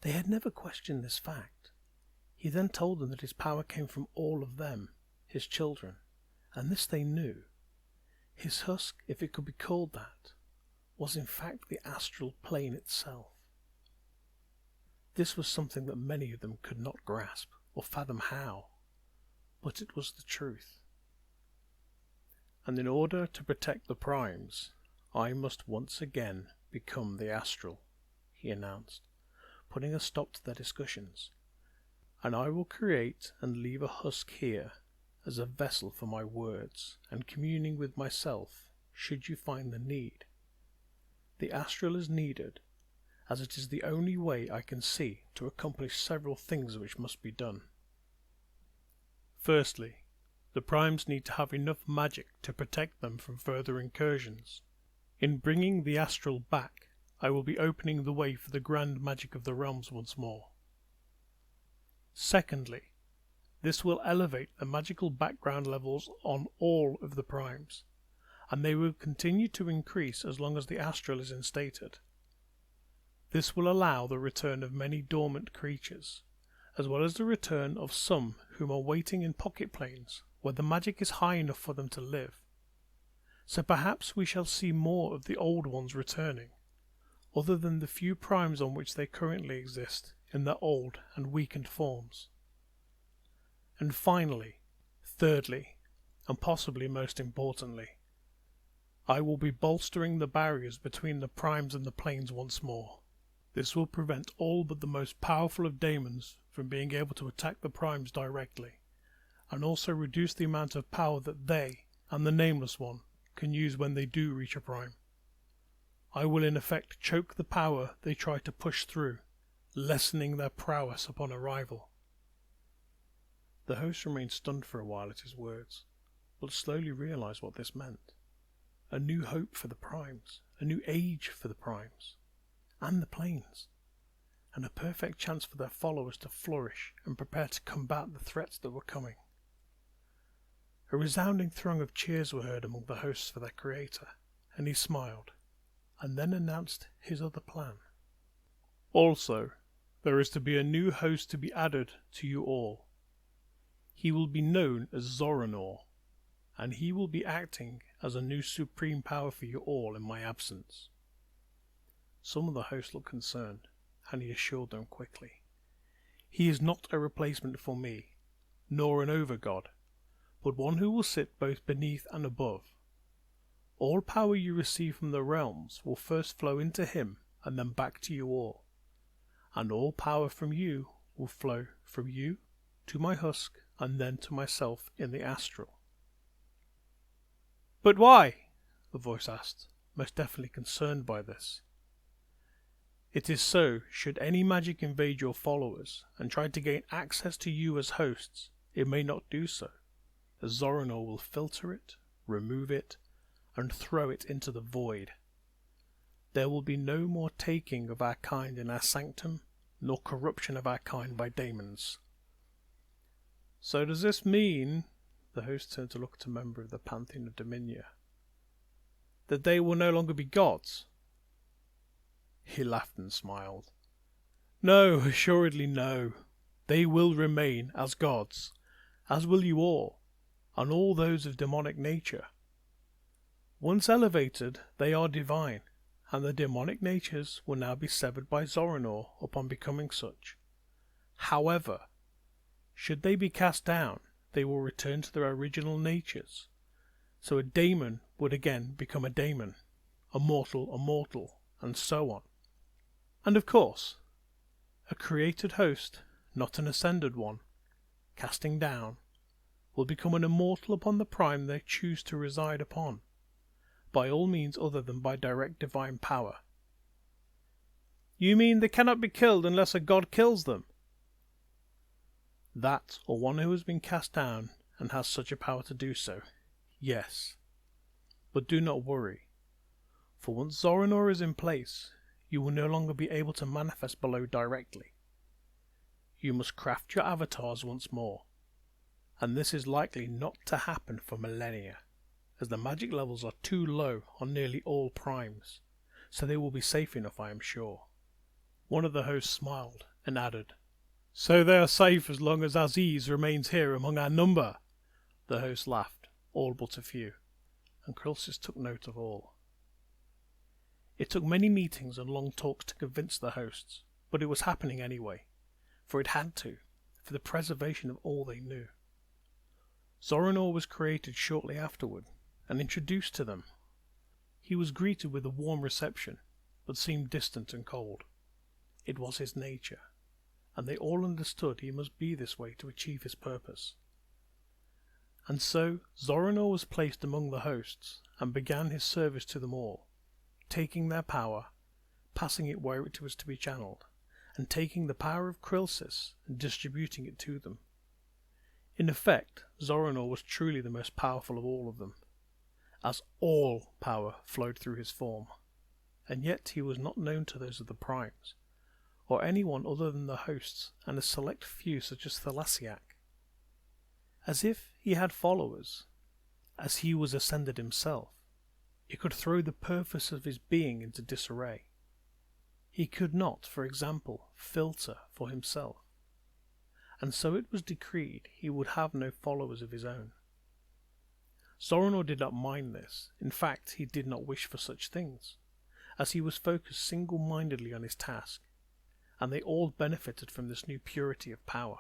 S1: They had never questioned this fact. He then told them that his power came from all of them, his children, and this they knew. His husk, if it could be called that, was in fact the astral plane itself. This was something that many of them could not grasp or fathom how, but it was the truth. And in order to protect the primes, I must once again become the astral, he announced, putting a stop to their discussions. And I will create and leave a husk here as a vessel for my words and communing with myself should you find the need. The astral is needed, as it is the only way I can see to accomplish several things which must be done. Firstly, the primes need to have enough magic to protect them from further incursions. In bringing the astral back, I will be opening the way for the grand magic of the realms once more. Secondly, this will elevate the magical background levels on all of the primes, and they will continue to increase as long as the astral is instated. This will allow the return of many dormant creatures, as well as the return of some whom are waiting in pocket planes where the magic is high enough for them to live. So perhaps we shall see more of the old ones returning, other than the few primes on which they currently exist in their old and weakened forms. And finally, thirdly, and possibly most importantly, I will be bolstering the barriers between the primes and the planes once more. This will prevent all but the most powerful of daemons from being able to attack the primes directly, and also reduce the amount of power that they and the Nameless One can use when they do reach a prime. I will in effect choke the power they try to push through, lessening their prowess upon arrival. The host remained stunned for a while at his words, but slowly realized what this meant. A new hope for the primes, a new age for the primes, and the planes, and a perfect chance for their followers to flourish and prepare to combat the threats that were coming. A resounding throng of cheers were heard among the hosts for their creator, and he smiled, and then announced his other plan. Also, there is to be a new host to be added to you all. He will be known as Zoranor, and he will be acting as a new supreme power for you all in my absence. Some of the hosts looked concerned, and he assured them quickly. He is not a replacement for me, nor an over-god, but one who will sit both beneath and above. All power you receive from the realms will first flow into him and then back to you all, and all power from you will flow from you to my husk and then to myself in the astral. But why? The voice asked, most definitely concerned by this. It is so, should any magic invade your followers and try to gain access to you as hosts, it may not do so, as Zoranor will filter it, remove it, and throw it into the void. There will be no more taking of our kind in our sanctum, nor corruption of our kind by daemons. So does this mean, the host turned to look at a member of the Pantheon of Dominia, that they will no longer be gods? He laughed and smiled. No, assuredly no. They will remain as gods, as will you all, and all those of demonic nature. Once elevated, they are divine, and the demonic natures will now be severed by Zoranor upon becoming such. However, should they be cast down, they will return to their original natures. So a daemon would again become a daemon, a mortal, and so on. And of course, a created host, not an ascended one, casting down, will become an immortal upon the prime they choose to reside upon, by all means other than by direct divine power. You mean they cannot be killed unless a god kills them? That, or one who has been cast down and has such a power to do so, yes. But do not worry, for once Zoranor is in place, you will no longer be able to manifest below directly. You must craft your avatars once more, and this is likely not to happen for millennia, as the magic levels are too low on nearly all primes, so they will be safe enough, I am sure. One of the hosts smiled and added, So they are safe as long as Aziz remains here among our number. The host laughed, all but a few, and chrylsis took note of all. It took many meetings and long talks to convince the hosts, but it was happening anyway, for it had to, for the preservation of all they knew. Zoranor was created shortly afterward, and introduced to them. He was greeted with a warm reception, but seemed distant and cold. It was his nature, and they all understood he must be this way to achieve his purpose. And so Zoranor was placed among the hosts, and began his service to them all, taking their power, passing it where it was to be channeled, and taking the power of chrylsis and distributing it to them. In effect, Zoranor was truly the most powerful of all of them, as all power flowed through his form, and yet he was not known to those of the primes, or anyone other than the hosts and a select few such as thuliseak. As if he had followers, as he was ascended himself, it could throw the purpose of his being into disarray. He could not, for example, filter for himself, and so it was decreed he would have no followers of his own. Zoranor did not mind this. In fact, he did not wish for such things, as he was focused single-mindedly on his task, and they all benefited from this new purity of power.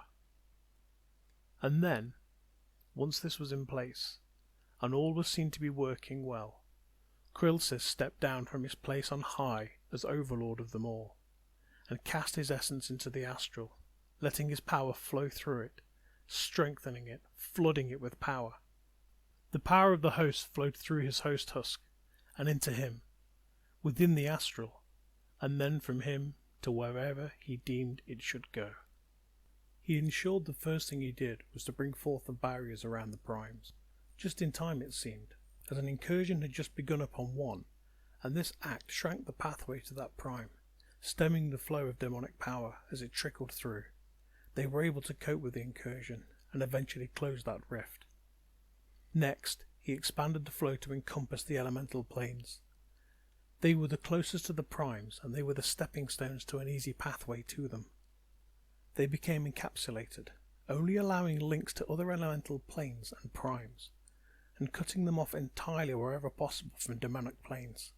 S1: And then, once this was in place, and all was seen to be working well, chrylsis stepped down from his place on high as overlord of them all, and cast his essence into the astral, letting his power flow through it, strengthening it, flooding it with power. The power of the host flowed through his host husk, and into him, within the astral, and then from him to wherever he deemed it should go. He ensured the first thing he did was to bring forth the barriers around the primes, just in time it seemed, as an incursion had just begun upon one, and this act shrank the pathway to that prime, stemming the flow of demonic power as it trickled through. They were able to cope with the incursion, and eventually close that rift. Next, he expanded the flow to encompass the elemental planes. They were the closest to the primes, and they were the stepping stones to an easy pathway to them. They became encapsulated, only allowing links to other elemental planes and primes, and cutting them off entirely wherever possible from demonic planes.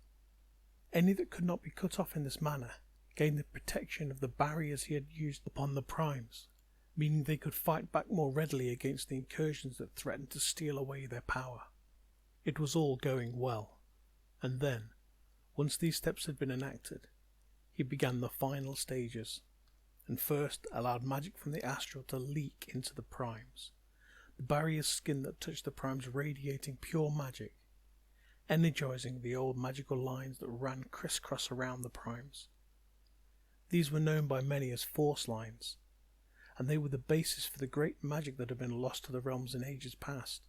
S1: Any that could not be cut off in this manner gained the protection of the barriers he had used upon the primes, meaning they could fight back more readily against the incursions that threatened to steal away their power. It was all going well, and then, once these steps had been enacted, he began the final stages, and first allowed magic from the astral to leak into the primes, the barrier skin that touched the primes radiating pure magic, energizing the old magical lines that ran crisscross around the primes. These were known by many as force lines, and they were the basis for the great magic that had been lost to the realms in ages past.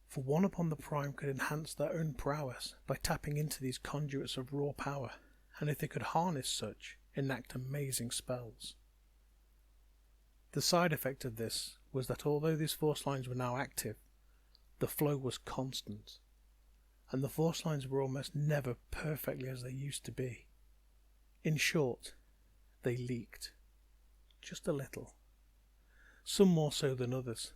S1: For one upon the prime could enhance their own prowess by tapping into these conduits of raw power, and if they could harness such, enact amazing spells. The side effect of this was that although these force lines were now active, the flow was constant, and the force lines were almost never perfectly as they used to be. In short, they leaked. Just a little. Some more so than others.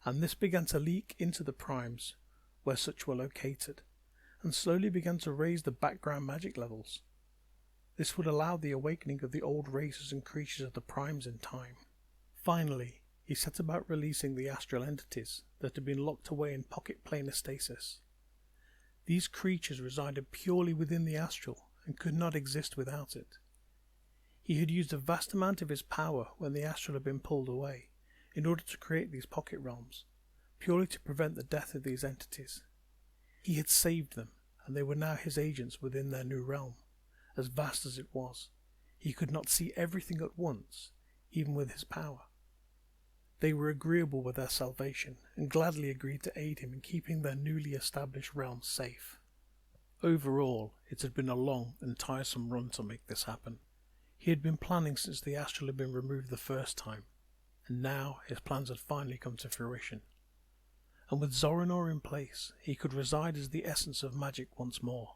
S1: And this began to leak into the primes where such were located, and slowly began to raise the background magic levels. This would allow the awakening of the old races and creatures of the primes in time. Finally, he set about releasing the astral entities that had been locked away in pocket planar stasis. These creatures resided purely within the astral and could not exist without it. He had used a vast amount of his power when the astral had been pulled away in order to create these pocket realms, purely to prevent the death of these entities. He had saved them, and they were now his agents within their new realm. As vast as it was, he could not see everything at once, even with his power. They were agreeable with their salvation, and gladly agreed to aid him in keeping their newly established realm safe. Overall, it had been a long and tiresome run to make this happen. He had been planning since the astral had been removed the first time, and now his plans had finally come to fruition. And with Zoranor in place, he could reside as the essence of magic once more.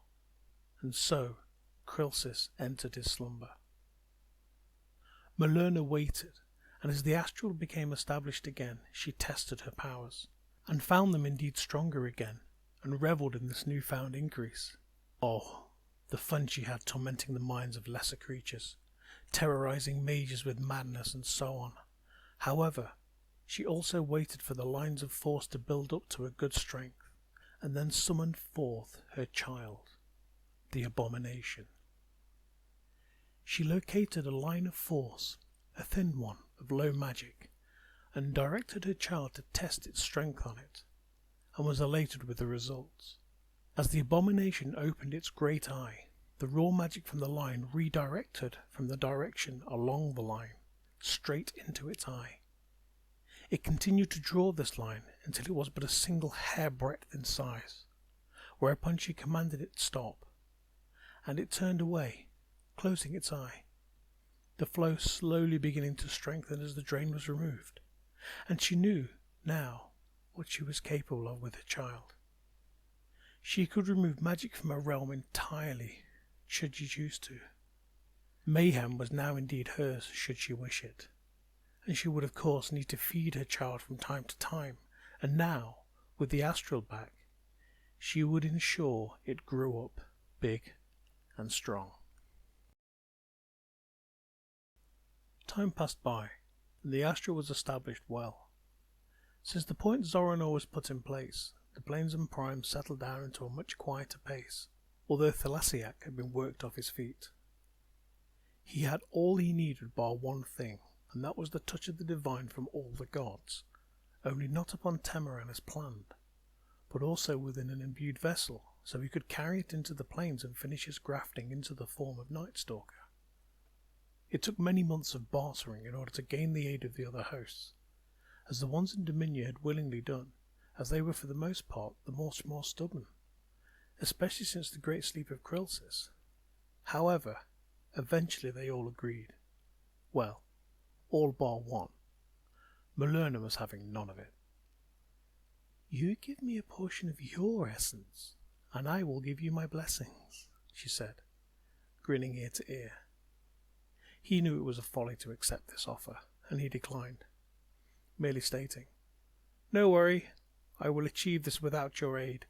S1: And so, chrylsis entered his slumber. Melerna waited, and as the astral became established again, she tested her powers, and found them indeed stronger again, and revelled in this newfound increase. Oh, the fun she had tormenting the minds of lesser creatures, terrorizing mages with madness and so on. However, she also waited for the lines of force to build up to a good strength, and then summoned forth her child, the abomination. She located a line of force, a thin one of low magic, and directed her child to test its strength on it, and was elated with the results. As the abomination opened its great eye, the raw magic from the line redirected from the direction along the line, straight into its eye. It continued to draw this line until it was but a single hairbreadth in size, whereupon she commanded it stop, and it turned away, closing its eye, the flow slowly beginning to strengthen as the drain was removed, and she knew now what she was capable of with her child. She could remove magic from her realm entirely, should she choose to. Mayhem was now indeed hers, should she wish it, and she would of course need to feed her child from time to time, and now, with the astral back, she would ensure it grew up big and strong. Time passed by, and the astral was established well. Since the point Zoranor was put in place, the planes and primes settled down into a much quieter pace, although thuliseak had been worked off his feet. He had all he needed bar one thing, and that was the touch of the divine from all the gods, only not upon Temeran as planned, but also within an imbued vessel, so he could carry it into the planes and finish his grafting into the form of Nightstalker. It took many months of bartering in order to gain the aid of the other hosts, as the ones in Dominia had willingly done, as they were for the most part the much more stubborn, especially since the great sleep of chrylsis. However, eventually they all agreed. Well, all bar one. Melerna was having none of it. "You give me a portion of your essence, and I will give you my blessings," she said, grinning ear to ear. He knew it was a folly to accept this offer, and he declined, merely stating, "No worry, I will achieve this without your aid,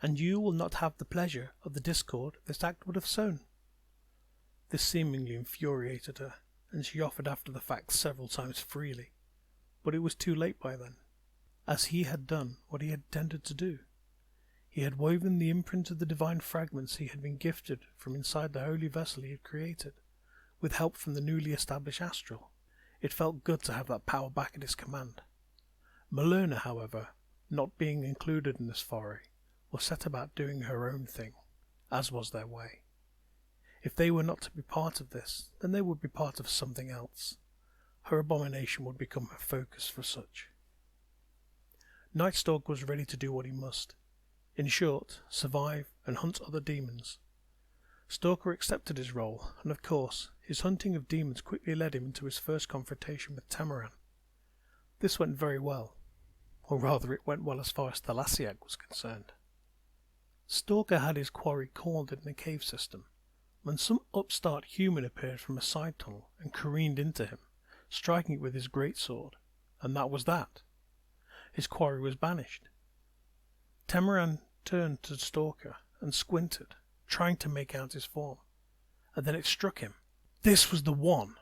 S1: and you will not have the pleasure of the discord this act would have sown." This seemingly infuriated her, and she offered after the fact several times freely, but it was too late by then, as he had done what he had intended to do. He had woven the imprint of the divine fragments he had been gifted from inside the holy vessel he had created, with help from the newly established astral. It felt good to have that power back at his command. Melerna, however, not being included in this foray, was set about doing her own thing, as was their way. If they were not to be part of this, then they would be part of something else. Her abomination would become her focus for such. Nightstalker was ready to do what he must. In short, survive and hunt other demons. Stalker accepted his role, and of course, his hunting of demons quickly led him into his first confrontation with Tamaran. This went very well, or rather it went well as far as thuliseak was concerned. Stalker had his quarry cornered in a cave system, when some upstart human appeared from a side tunnel and careened into him, striking it with his greatsword, and that was that. His quarry was banished. Tamaran turned to Stalker and squinted, trying to make out his form, and then it struck him. This was the one.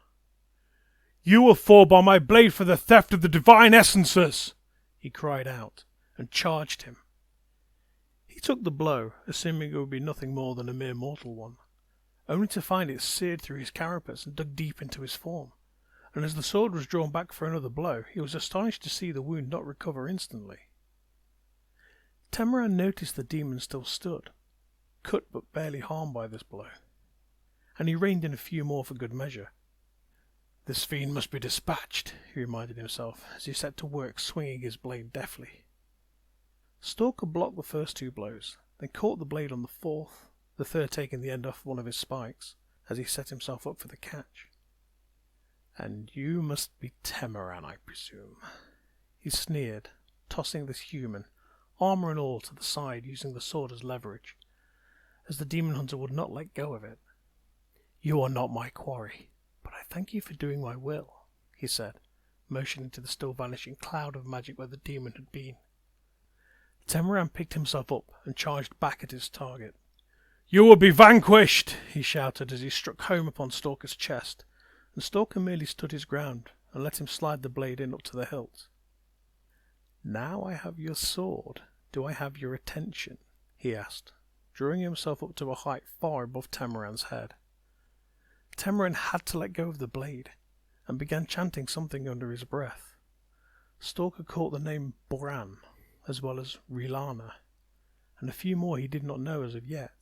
S1: "You will fall by my blade for the theft of the divine essences!" he cried out, and charged him. He took the blow, assuming it would be nothing more than a mere mortal one, only to find it seared through his carapace and dug deep into his form, and as the sword was drawn back for another blow, he was astonished to see the wound not recover instantly. Tamaran noticed the demon still stood, cut but barely harmed by this blow, and he reined in a few more for good measure. "This fiend must be dispatched," he reminded himself, as he set to work swinging his blade deftly. Stalker blocked the first two blows, then caught the blade on the fourth, the third taking the end off one of his spikes, as he set himself up for the catch. "And you must be Tamaran, I presume," he sneered, tossing this human, armour and all, to the side, using the sword as leverage, as the demon hunter would not let go of it. "You are not my quarry, but I thank you for doing my will," he said, motioning to the still vanishing cloud of magic where the demon had been. Tamaran picked himself up and charged back at his target. "You will be vanquished!" he shouted as he struck home upon Stalker's chest, and Stalker merely stood his ground and let him slide the blade in up to the hilt. "Now I have your sword, do I have your attention?" he asked, drawing himself up to a height far above Tamaran's head. Tamaran had to let go of the blade, and began chanting something under his breath. Stalker caught the name Boran, as well as Rilana, and a few more he did not know as of yet,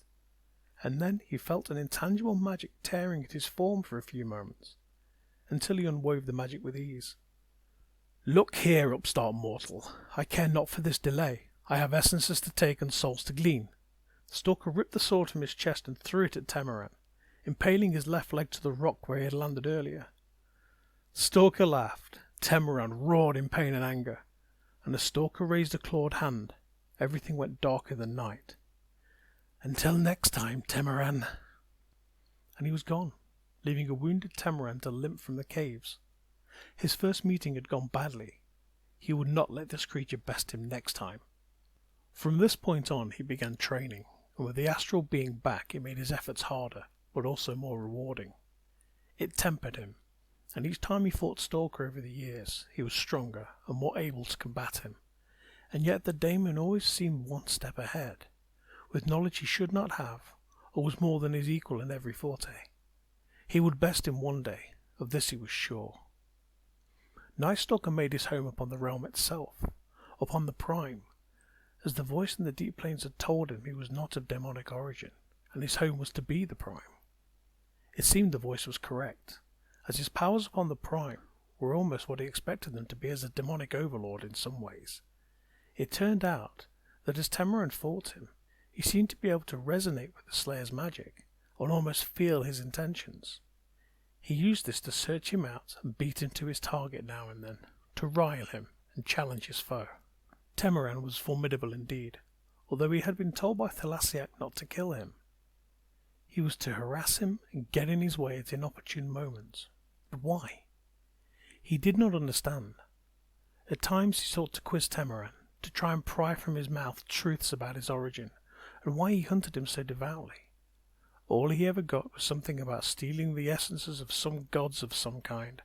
S1: and then he felt an intangible magic tearing at his form for a few moments, until he unwove the magic with ease. "Look here, upstart mortal, I care not for this delay. I have essences to take and souls to glean." Stalker ripped the sword from his chest and threw it at Tamaran, impaling his left leg to the rock where he had landed earlier. Stalker laughed, Tamaran roared in pain and anger, and as Stalker raised a clawed hand, everything went darker than night. "Until next time, Tamaran." And he was gone, leaving a wounded Tamaran to limp from the caves. His first meeting had gone badly. He would not let this creature best him next time. From this point on he began training, and with the astral being back it made his efforts harder, but also more rewarding. It tempered him, and each time he fought Stalker over the years, he was stronger and more able to combat him. And yet the daemon always seemed one step ahead, with knowledge he should not have, or was more than his equal in every forte. He would best him one day, of this he was sure. Night Stalker made his home upon the realm itself, upon the Prime, as the voice in the deep plains had told him he was not of demonic origin, and his home was to be the Prime. It seemed the voice was correct, as his powers upon the Prime were almost what he expected them to be as a demonic overlord in some ways. It turned out that as Tamaran fought him, he seemed to be able to resonate with the Slayer's magic, and almost feel his intentions. He used this to search him out and beat him to his target now and then, to rile him and challenge his foe. Tamaran was formidable indeed, although he had been told by thuliseak not to kill him. He was to harass him and get in his way at inopportune moments. But why? He did not understand. At times he sought to quiz Tamaran, to try and pry from his mouth truths about his origin, and why he hunted him so devoutly. All he ever got was something about stealing the essences of some gods of some kind,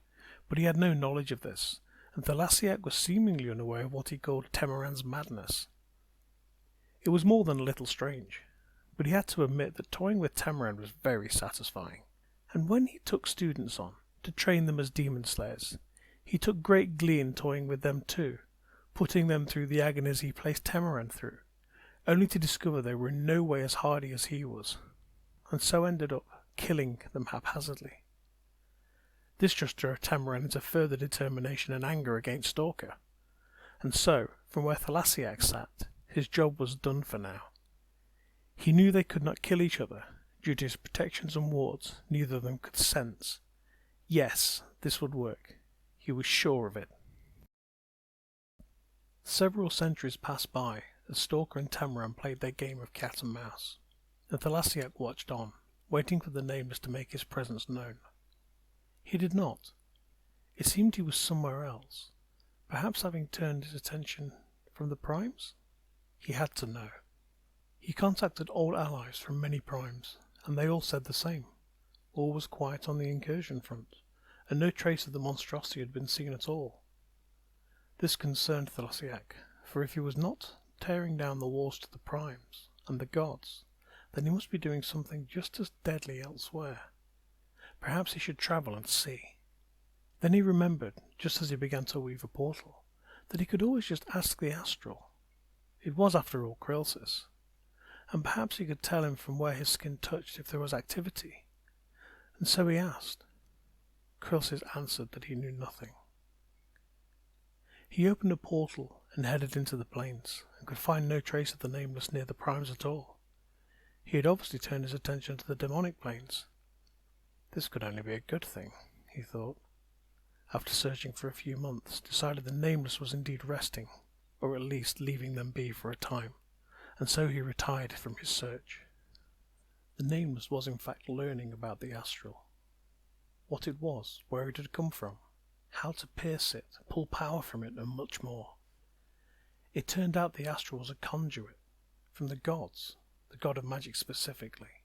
S1: but he had no knowledge of this, and thuliseak was seemingly unaware of what he called Tamaran's madness. It was more than a little strange, but he had to admit that toying with Tamaran was very satisfying, and when he took students on, to train them as demon slayers, he took great glee in toying with them too, putting them through the agonies he placed Tamaran through, only to discover they were in no way as hardy as he was, and so ended up killing them haphazardly. This just drove Tamaran into further determination and anger against Stalker, and so, from where thuliseak sat, his job was done for now. He knew they could not kill each other, due to his protections and wards, neither of them could sense. Yes, this would work. He was sure of it. Several centuries passed by as Stalker and Tamaran played their game of cat and mouse, and thuliseak watched on, waiting for the Nameless to make his presence known. He did not. It seemed he was somewhere else, perhaps having turned his attention from the primes? He had to know. He contacted old allies from many primes, and they all said the same. All was quiet on the incursion front, and no trace of the monstrosity had been seen at all. This concerned thuliseak, for if he was not tearing down the walls to the primes and the gods, then he must be doing something just as deadly elsewhere. Perhaps he should travel and see. Then he remembered, just as he began to weave a portal, that he could always just ask the astral. It was, after all, chrylsis, and perhaps he could tell him from where his skin touched if there was activity. And so he asked. Chrylsis answered that he knew nothing. He opened a portal and headed into the plains, and could find no trace of the Nameless near the primes at all. He had obviously turned his attention to the demonic planes. This could only be a good thing, he thought. After searching for a few months, decided the Nameless was indeed resting, or at least leaving them be for a time, and so he retired from his search. The Nameless was in fact learning about the astral. What it was, where it had come from, how to pierce it, pull power from it, and much more. It turned out the astral was a conduit, from the gods, the god of magic specifically,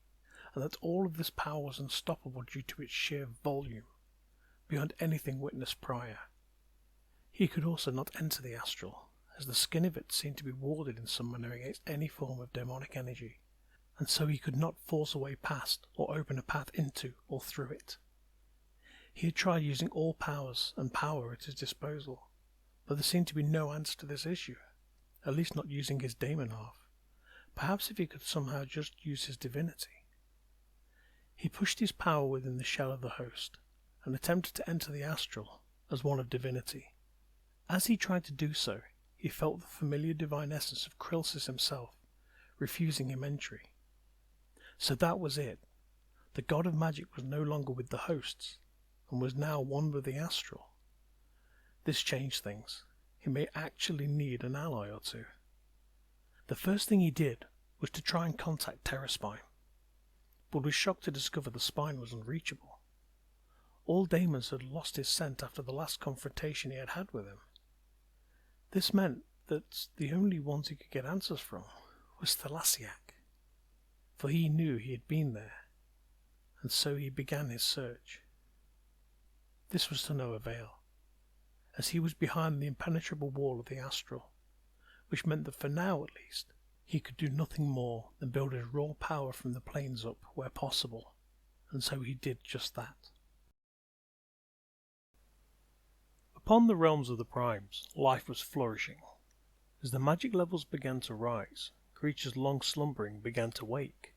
S1: and that all of this power was unstoppable due to its sheer volume, beyond anything witnessed prior. He could also not enter the astral, as the skin of it seemed to be warded in some manner against any form of demonic energy, and so he could not force a way past or open a path into or through it. He had tried using all powers and power at his disposal, but there seemed to be no answer to this issue, at least not using his daemon half. Perhaps if he could somehow just use his divinity. He pushed his power within the shell of the host, and attempted to enter the astral as one of divinity. As he tried to do so, he felt the familiar divine essence of chrylsis himself, refusing him entry. So that was it. The god of magic was no longer with the hosts, and was now one with the astral. This changed things. He may actually need an ally or two. The first thing he did was to try and contact Terraspine, but was shocked to discover the spine was unreachable. All daemons had lost his scent after the last confrontation he had had with him. This meant that the only ones he could get answers from was thuliseak, for he knew he had been there, and so he began his search. This was to no avail, as he was behind the impenetrable wall of the astral, which meant that for now at least, he could do nothing more than build his raw power from the planes up where possible, and so he did just that. Upon the realms of the primes, life was flourishing. As the magic levels began to rise, creatures long slumbering began to wake,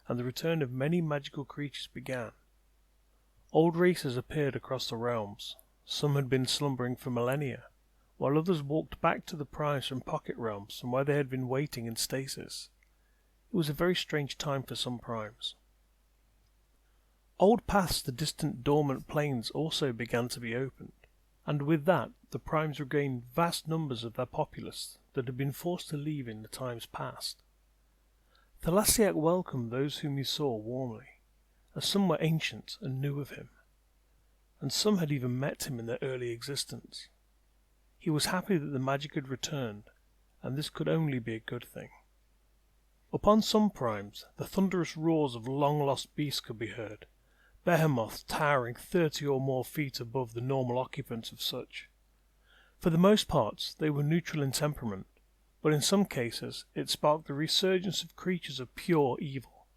S1: and the return of many magical creatures began. Old races appeared across the realms. Some had been slumbering for millennia, while others walked back to the primes from pocket realms from where they had been waiting in stasis. It was a very strange time for some primes. Old paths to distant dormant planes also began to be opened, and with that the primes regained vast numbers of their populace that had been forced to leave in the times past. thuliseak welcomed those whom he saw warmly, as some were ancient and knew of him, and some had even met him in their early existence. He was happy that the magic had returned, and this could only be a good thing. Upon some primes, the thunderous roars of long-lost beasts could be heard, behemoths towering 30 or more feet above the normal occupants of such. For the most part, they were neutral in temperament, but in some cases it sparked the resurgence of creatures of pure evil,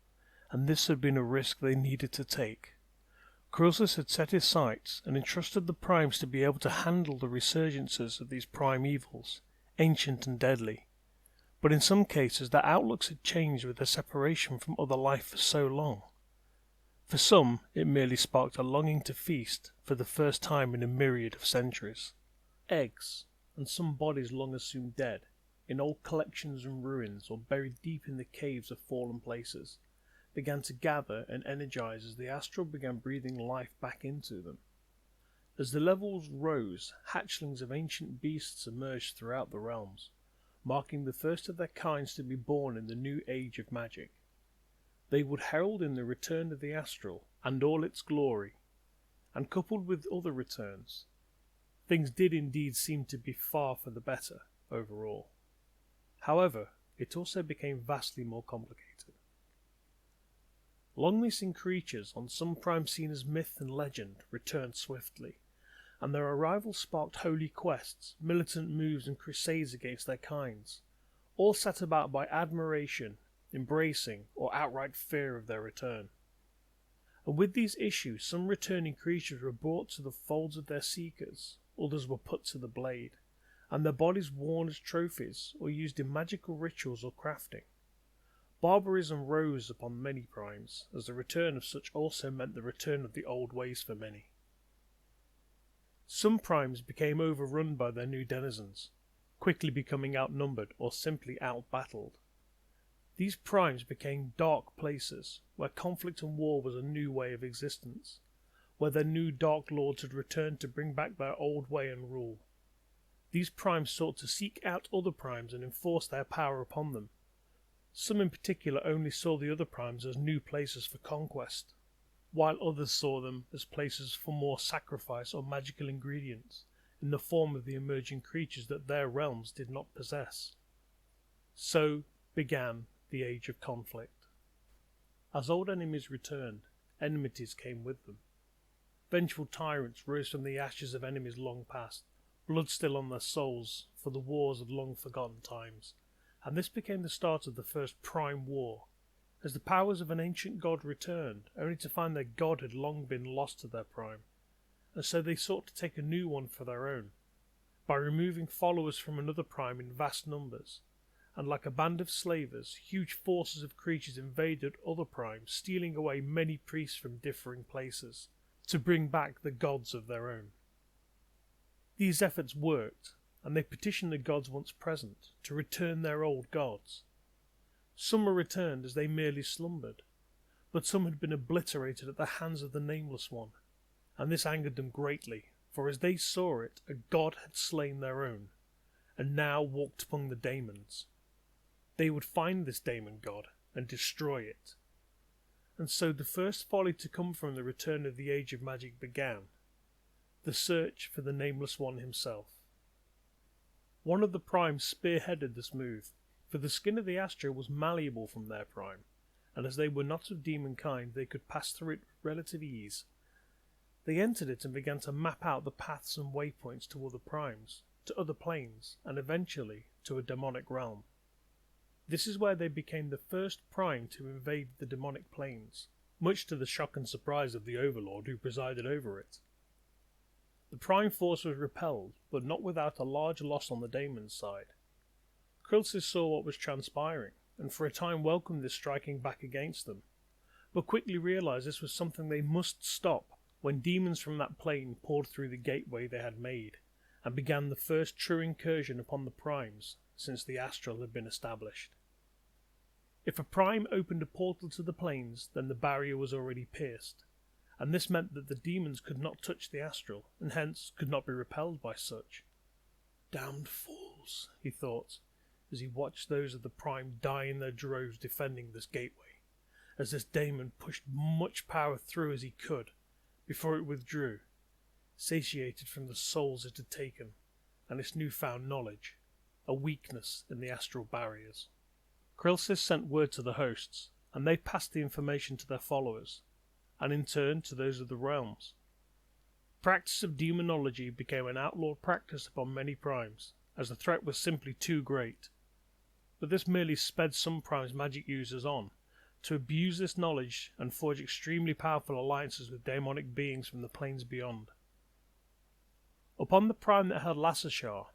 S1: and this had been a risk they needed to take. Chrylsis had set his sights and entrusted the primes to be able to handle the resurgences of these prime evils, ancient and deadly, but in some cases their outlooks had changed with their separation from other life for so long. For some, it merely sparked a longing to feast for the first time in a myriad of centuries. Eggs, and some bodies long assumed dead, in old collections and ruins or buried deep in the caves of fallen places, began to gather and energize as the astral began breathing life back into them. As the levels rose, hatchlings of ancient beasts emerged throughout the realms, marking the first of their kinds to be born in the new age of magic. They would herald in the return of the astral and all its glory, and coupled with other returns, things did indeed seem to be far for the better overall. However, it also became vastly more complicated. Long-missing creatures on some primes seen as myth and legend returned swiftly, and their arrival sparked holy quests, militant moves and crusades against their kinds, all set about by admiration, embracing, or outright fear of their return. And with these issues, some returning creatures were brought to the folds of their seekers, others were put to the blade, and their bodies worn as trophies or used in magical rituals or crafting. Barbarism rose upon many primes, as the return of such also meant the return of the old ways for many. Some primes became overrun by their new denizens, quickly becoming outnumbered or simply outbattled. These primes became dark places, where conflict and war was a new way of existence, where their new dark lords had returned to bring back their old way and rule. These primes sought to seek out other primes and enforce their power upon them. Some in particular only saw the other primes as new places for conquest, while others saw them as places for more sacrifice or magical ingredients in the form of the emerging creatures that their realms did not possess. So began the Age of Conflict. As old enemies returned, enmities came with them. Vengeful tyrants rose from the ashes of enemies long past, blood still on their souls for the wars of long forgotten times, and this became the start of the first Prime War, as the powers of an ancient god returned, only to find their god had long been lost to their prime, and so they sought to take a new one for their own, by removing followers from another prime in vast numbers, and like a band of slavers, huge forces of creatures invaded other primes, stealing away many priests from differing places, to bring back the gods of their own. These efforts worked, and they petitioned the gods once present to return their old gods. Some were returned as they merely slumbered, but some had been obliterated at the hands of the Nameless One, and this angered them greatly, for as they saw it, a god had slain their own, and now walked among the daemons. They would find this daemon god and destroy it. And so the first folly to come from the return of the Age of Magic began, the search for the Nameless One himself. One of the primes spearheaded this move, for the skin of the Astra was malleable from their prime, and as they were not of demon kind, they could pass through it with relative ease. They entered it and began to map out the paths and waypoints to other primes, to other planes, and eventually to a demonic realm. This is where they became the first prime to invade the demonic planes, much to the shock and surprise of the Overlord who presided over it. The prime force was repelled, but not without a large loss on the daemon's side. Chrylsis saw what was transpiring, and for a time welcomed this striking back against them, but quickly realized this was something they must stop when demons from that plane poured through the gateway they had made, and began the first true incursion upon the primes since the astral had been established. If a prime opened a portal to the planes, then the barrier was already pierced, and this meant that the demons could not touch the astral, and hence could not be repelled by such. Damned fools, he thought, as he watched those of the prime die in their droves defending this gateway, as this daemon pushed much power through as he could, before it withdrew, satiated from the souls it had taken, and its newfound knowledge, a weakness in the astral barriers. Chrylsis sent word to the hosts, and they passed the information to their followers, and in turn to those of the realms. Practice of demonology became an outlawed practice upon many primes, as the threat was simply too great. But this merely sped some primes' magic users on, to abuse this knowledge and forge extremely powerful alliances with demonic beings from the planes beyond. Upon the prime that held Lassashar,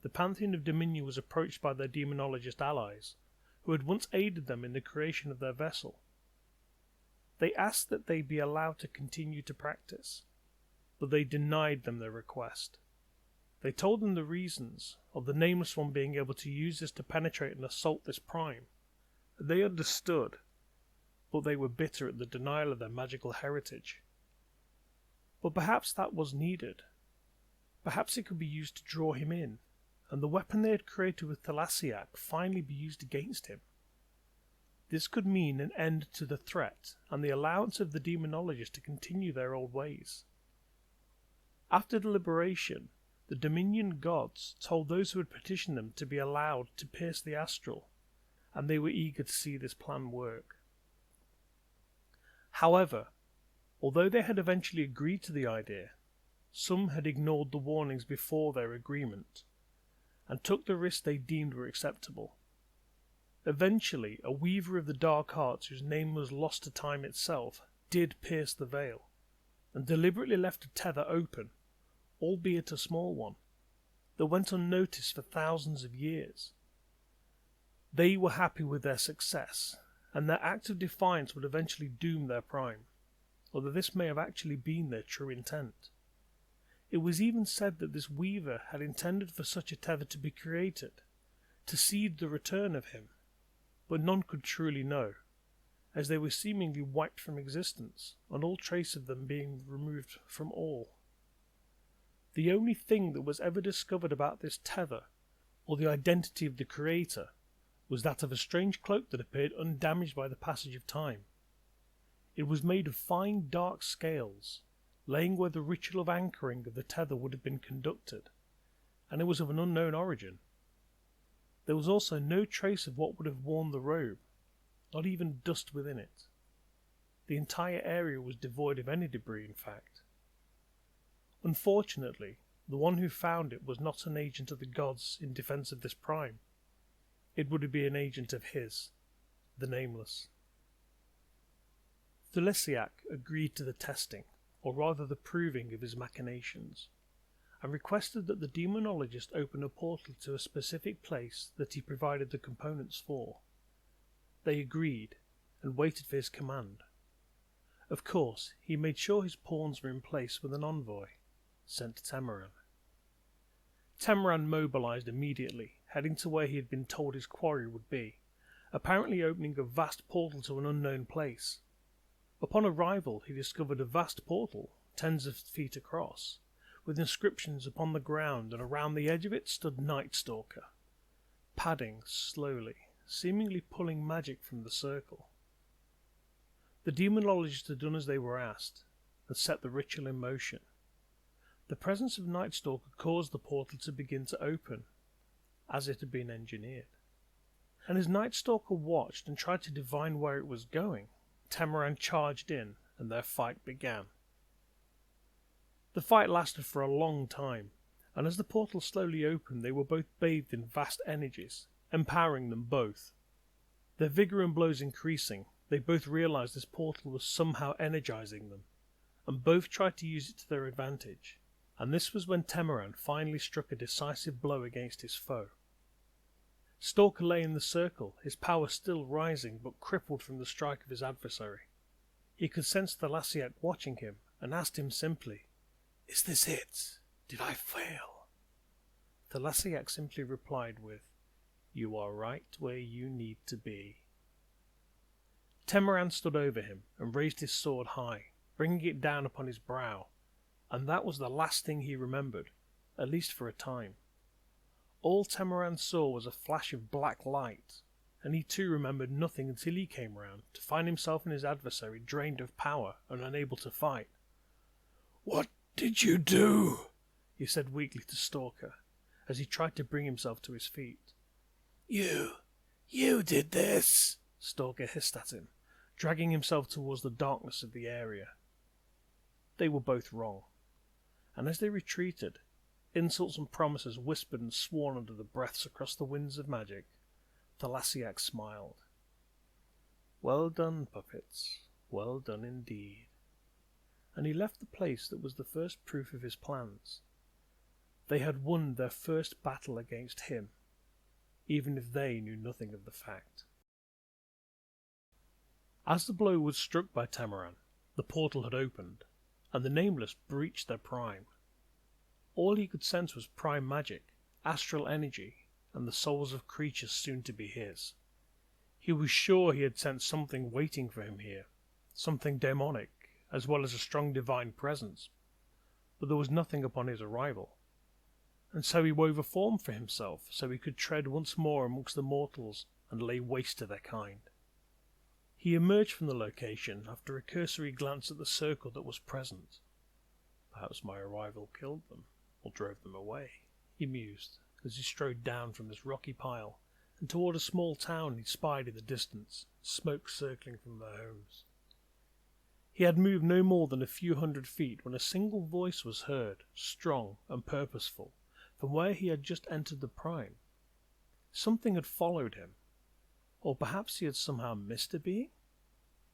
S1: the Pantheon of Dominion was approached by their demonologist allies, who had once aided them in the creation of their vessel. They asked that they be allowed to continue to practice, but they denied them their request. They told them the reasons of the Nameless One being able to use this to penetrate and assault this prime, and they understood. but they were bitter at the denial of their magical heritage. But perhaps that was needed. Perhaps it could be used to draw him in, and the weapon they had created with thuliseak finally be used against him. This could mean an end to the threat and the allowance of the demonologists to continue their old ways. After deliberation, the Dominion gods told those who had petitioned them to be allowed to pierce the astral, and they were eager to see this plan work. However, although they had eventually agreed to the idea, some had ignored the warnings before their agreement, and took the risks they deemed were acceptable. Eventually, a weaver of the dark arts whose name was lost to time itself did pierce the veil, and deliberately left a tether open, albeit a small one, that went unnoticed for thousands of years. They were happy with their success, and their act of defiance would eventually doom their prime, although this may have actually been their true intent. It was even said that this weaver had intended for such a tether to be created, to seed the return of him, but none could truly know, as they were seemingly wiped from existence, and all trace of them being removed from all. The only thing that was ever discovered about this tether, or the identity of the creator, was that of a strange cloak that appeared undamaged by the passage of time. It was made of fine dark scales, laying where the ritual of anchoring of the tether would have been conducted, and it was of an unknown origin. There was also no trace of what would have worn the robe, not even dust within it. The entire area was devoid of any debris, in fact. Unfortunately, the one who found it was not an agent of the gods in defense of this prime. It would be an agent of his, the Nameless. Thuliseak agreed to the testing, or rather the proving of his machinations, and requested that the demonologist open a portal to a specific place that he provided the components for. They agreed, and waited for his command. Of course, he made sure his pawns were in place with an envoy, sent to Temeran. Temeran mobilized immediately, heading to where he had been told his quarry would be, apparently opening a vast portal to an unknown place. Upon arrival, he discovered a vast portal, tens of feet across, with inscriptions upon the ground, and around the edge of it stood Night Stalker, padding slowly, seemingly pulling magic from the circle. The demonologists had done as they were asked, and set the ritual in motion. The presence of Night Stalker caused the portal to begin to open, as it had been engineered. And as Night Stalker watched and tried to divine where it was going, Temeran charged in, and their fight began. The fight lasted for a long time, and as the portal slowly opened, they were both bathed in vast energies, empowering them both. Their vigor and blows increasing, they both realized this portal was somehow energizing them, and both tried to use it to their advantage, and this was when Temeran finally struck a decisive blow against his foe. Stalker lay in the circle, his power still rising but crippled from the strike of his adversary. He could sense thuliseak watching him, and asked him simply, "Is this it? Did I fail?" Thuliseak simply replied with, "You are right where you need to be." Temeran stood over him and raised his sword high, bringing it down upon his brow, and that was the last thing he remembered, at least for a time. All Temeran saw was a flash of black light, and he too remembered nothing until he came round to find himself and his adversary drained of power and unable to fight. "What did you do?" he said weakly to Stalker, as he tried to bring himself to his feet. You did this," Stalker hissed at him, dragging himself towards the darkness of the area. They were both wrong, and as they retreated, insults and promises whispered and sworn under the breaths across the winds of magic, thuliseak smiled. "Well done, puppets, well done indeed." And he left the place that was the first proof of his plans. They had won their first battle against him, even if they knew nothing of the fact. As the blow was struck by Temeran, the portal had opened, and the Nameless breached their prime. All he could sense was prime magic, astral energy, and the souls of creatures soon to be his. He He was sure he had sensed something waiting for him here, something demonic, as well as a strong divine presence, but there was nothing upon his arrival. And so he wove a form for himself, so he could tread once more amongst the mortals and lay waste to their kind. He emerged from the location after a cursory glance at the circle that was present. Perhaps my arrival killed them, or drove them away, he mused, as he strode down from this rocky pile, and toward a small town he spied in the distance, smoke circling from their homes. He had moved no more than a few hundred feet when a single voice was heard, strong and purposeful, from where he had just entered the prime. Something had followed him, or perhaps he had somehow missed a being?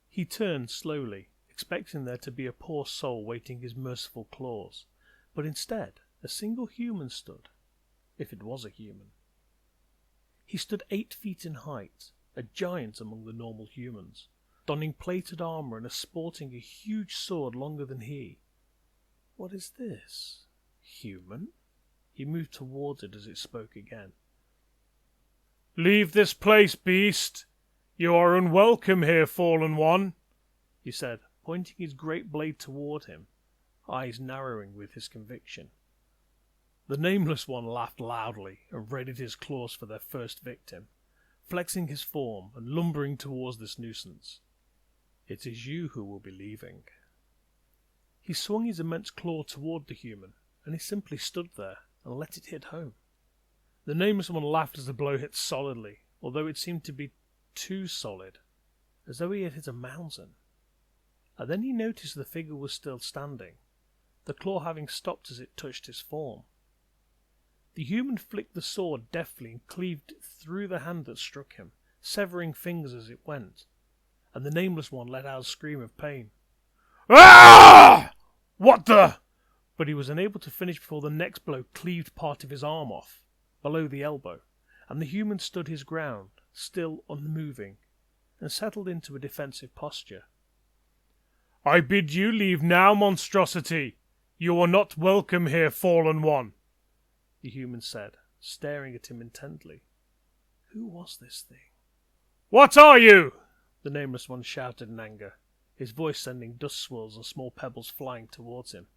S1: He turned slowly, expecting there to be a poor soul waiting his merciful claws, but instead a single human stood, if it was a human. He stood 8 feet in height, a giant among the normal humans, donning plated armor and sporting a huge sword longer than he. What is this? Human? He moved towards it as it spoke again. "Leave this place, beast! You are unwelcome here, fallen one," he said, pointing his great blade toward him, eyes narrowing with his conviction. The Nameless One laughed loudly and readied his claws for their first victim, flexing his form and lumbering towards this nuisance. "It is you who will be leaving." He swung his immense claw toward the human, and he simply stood there and let it hit home. The Nameless One laughed as the blow hit solidly, although it seemed to be too solid, as though he had hit a mountain. And then he noticed the figure was still standing, the claw having stopped as it touched his form. The human flicked the sword deftly and cleaved through the hand that struck him, severing fingers as it went, and the Nameless One let out a scream of pain. "Ah! What the—" But he was unable to finish before the next blow cleaved part of his arm off, below the elbow, and the human stood his ground, still unmoving, and settled into a defensive posture. "I bid you leave now, monstrosity! You are not welcome here, fallen one!" the human said, staring at him intently. Who was this thing? "What are you?" the Nameless One shouted in anger, his voice sending dust swirls and small pebbles flying towards him.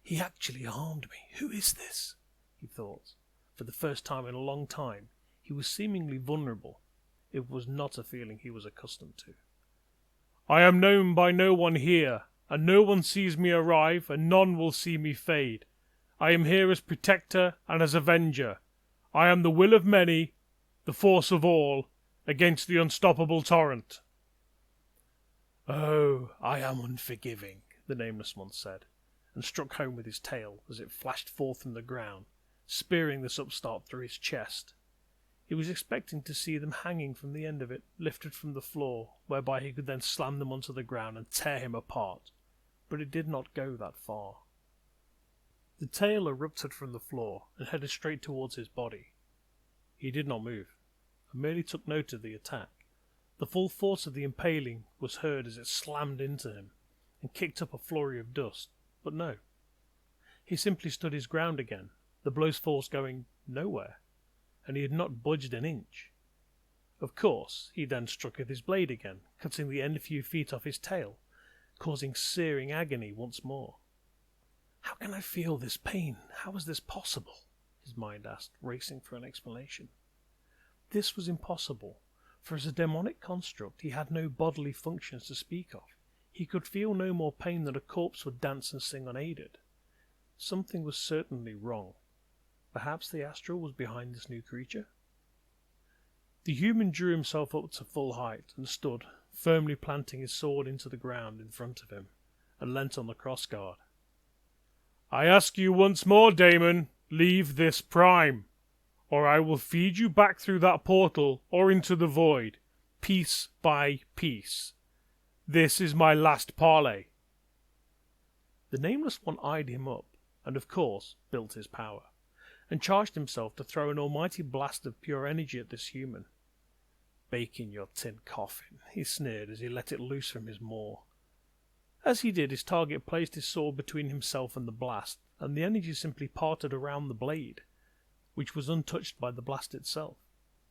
S1: He actually harmed me. Who is this? He thought. For the first time in a long time, he was seemingly vulnerable. It was not a feeling he was accustomed to. "I am known by no one here, and no one sees me arrive, and none will see me fade. I am here as protector and as avenger. I am the will of many, the force of all, against the unstoppable torrent." "Oh, I am unforgiving," the Nameless One said, and struck home with his tail as it flashed forth from the ground, spearing this upstart through his chest. He was expecting to see them hanging from the end of it, lifted from the floor, whereby he could then slam them onto the ground and tear him apart, but it did not go that far. The tail erupted from the floor and headed straight towards his body. He did not move, and merely took note of the attack. The full force of the impaling was heard as it slammed into him, and kicked up a flurry of dust, but no. He simply stood his ground again, the blow's force going nowhere, and he had not budged an inch. Of course, he then struck with his blade again, cutting the end a few feet off his tail, causing searing agony once more. "How can I feel this pain? How is this possible?" his mind asked, racing for an explanation. This was impossible, for as a demonic construct he had no bodily functions to speak of. He could feel no more pain than a corpse would dance and sing unaided. Something was certainly wrong. Perhaps the astral was behind this new creature? The human drew himself up to full height and stood, firmly planting his sword into the ground in front of him, and leant on the crossguard. "I ask you once more, Damon, leave this prime, or I will feed you back through that portal or into the void, piece by piece. This is my last parley." The Nameless One eyed him up, and of course built his power, and charged himself to throw an almighty blast of pure energy at this human. "Bake in your tin coffin," he sneered as he let it loose from his maw. As he did, his target placed his sword between himself and the blast, and the energy simply parted around the blade, which was untouched by the blast itself,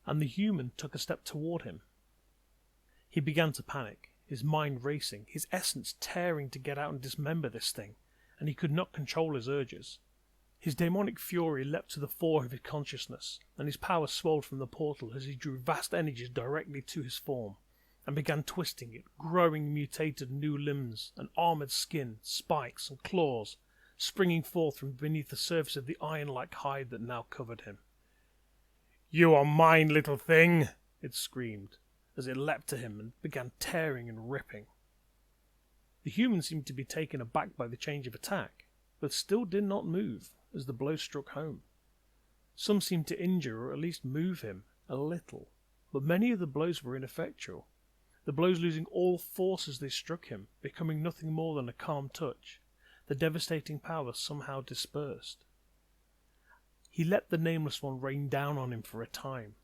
S1: and the human took a step toward him. He began to panic, his mind racing, his essence tearing to get out and dismember this thing, and he could not control his urges. His demonic fury leapt to the fore of his consciousness, and his power swelled from the portal as he drew vast energies directly to his form, and began twisting it, growing mutated new limbs, and armoured skin, spikes, and claws, springing forth from beneath the surface of the iron-like hide that now covered him. "You are mine, little thing!" it screamed, as it leapt to him and began tearing and ripping. The human seemed to be taken aback by the change of attack, but still did not move as the blow struck home. Some seemed to injure or at least move him a little, but many of the blows were ineffectual, the blows losing all force as they struck him, becoming nothing more than a calm touch, the devastating power somehow dispersed. He let the Nameless One rain down on him for a time,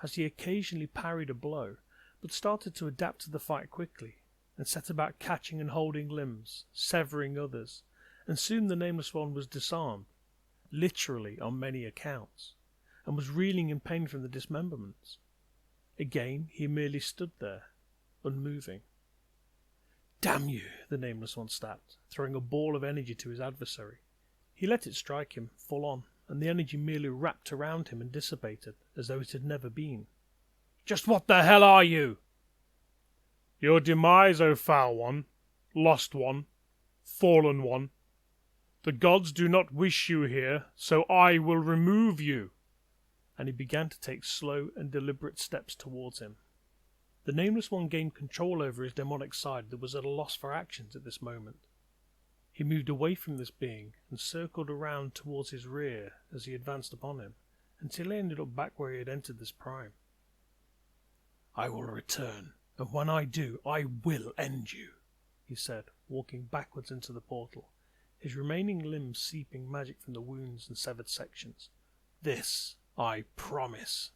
S1: as he occasionally parried a blow, but started to adapt to the fight quickly, and set about catching and holding limbs, severing others, and soon the Nameless One was disarmed, literally on many accounts, and was reeling in pain from the dismemberments. Again he merely stood there, unmoving. "Damn you!" the Nameless One snapped, throwing a ball of energy to his adversary. He let it strike him, full on, and the energy merely wrapped around him and dissipated, as though it had never been. "Just what the hell are you?" "Your demise, O foul one, lost one, fallen one. The gods do not wish you here, so I will remove you." And he began to take slow and deliberate steps towards him. The Nameless One gained control over his demonic side that was at a loss for actions at this moment. He moved away from this being and circled around towards his rear as he advanced upon him, until he ended up back where he had entered this prime. "I will return, and when I do, I will end you," he said, walking backwards into the portal, his remaining limbs seeping magic from the wounds and severed sections. "This I promise."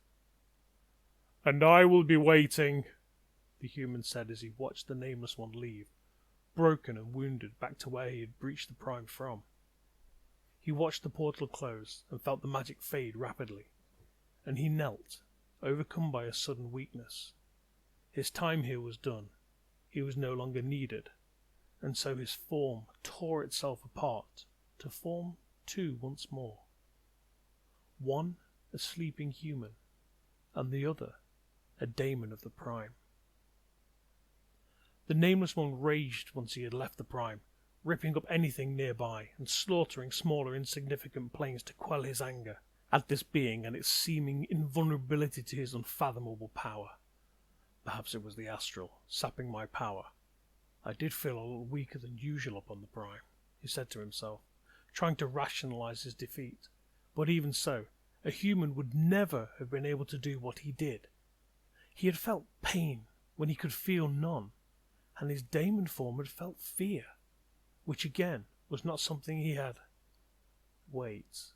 S1: "And I will be waiting," the human said as he watched the Nameless One leave, broken and wounded, back to where he had breached the prime from. He watched the portal close and felt the magic fade rapidly, and he knelt, overcome by a sudden weakness. His time here was done. He was no longer needed, and so his form tore itself apart to form two once more. One a sleeping human, and the other a daemon of the prime. The Nameless One raged once he had left the prime, ripping up anything nearby and slaughtering smaller insignificant planes to quell his anger at this being and its seeming invulnerability to his unfathomable power. Perhaps it was the astral, sapping my power. I did feel a little weaker than usual upon the prime, he said to himself, trying to rationalize his defeat. But even so, a human would never have been able to do what he did. He had felt pain when he could feel none, and his daemon form had felt fear, which again was not something he had. Wait.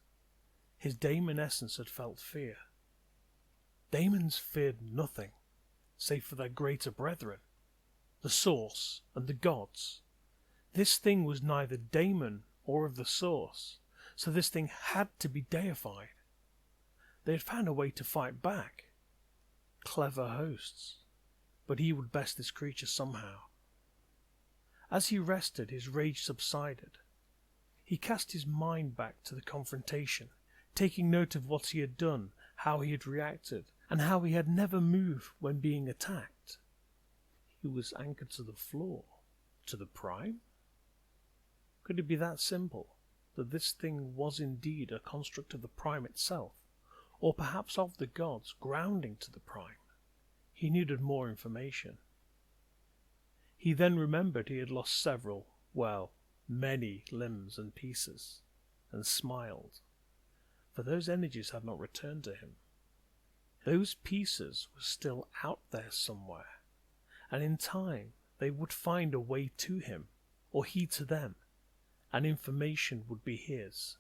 S1: His daemon essence had felt fear. Daemons feared nothing, save for their greater brethren, the Source and the gods. This thing was neither daemon or of the Source, so this thing had to be deified. They had found a way to fight back. Clever hosts. But he would best this creature somehow. As he rested, his rage subsided. He cast his mind back to the confrontation, taking note of what he had done, how he had reacted, and how he had never moved when being attacked. He was anchored to the floor, to the prime? Could it be that simple, that this thing was indeed a construct of the prime itself, or perhaps of the gods grounding to the prime? He needed more information. He then remembered he had lost several, well, many limbs and pieces, and smiled, for those energies had not returned to him. Those pieces were still out there somewhere, and in time they would find a way to him, or he to them, and information would be his.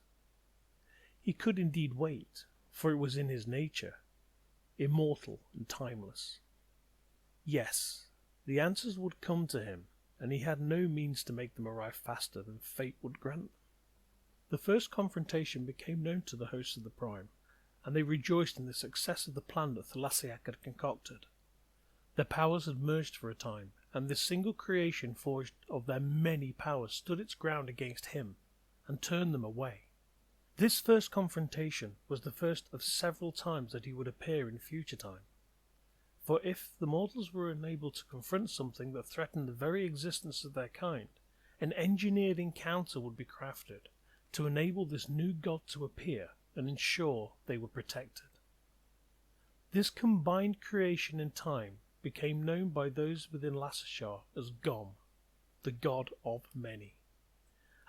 S1: He could indeed wait, for it was in his nature, immortal and timeless. Yes, the answers would come to him, and he had no means to make them arrive faster than fate would grant them. The first confrontation became known to the hosts of the prime, and they rejoiced in the success of the plan that thuliseak had concocted. Their powers had merged for a time, and this single creation forged of their many powers stood its ground against him, and turned them away. This first confrontation was the first of several times that he would appear in future time. For if the mortals were unable to confront something that threatened the very existence of their kind, an engineered encounter would be crafted to enable this new god to appear and ensure they were protected. This combined creation in time became known by those within Lassashar as Gom, the god of many,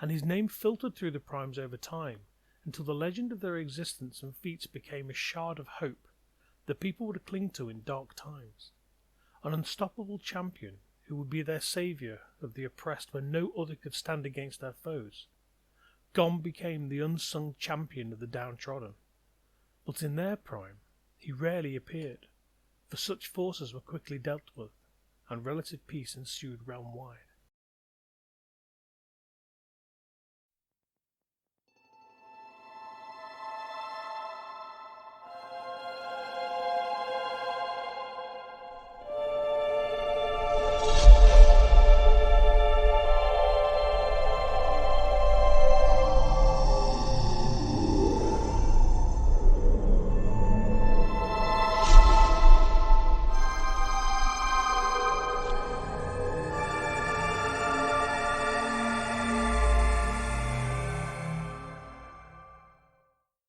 S1: and his name filtered through the primes over time until the legend of their existence and feats became a shard of hope that people would cling to in dark times, an unstoppable champion who would be their saviour of the oppressed when no other could stand against their foes. Gom became the unsung champion of the downtrodden, but in their prime he rarely appeared, for such forces were quickly dealt with, and relative peace ensued realm-wide.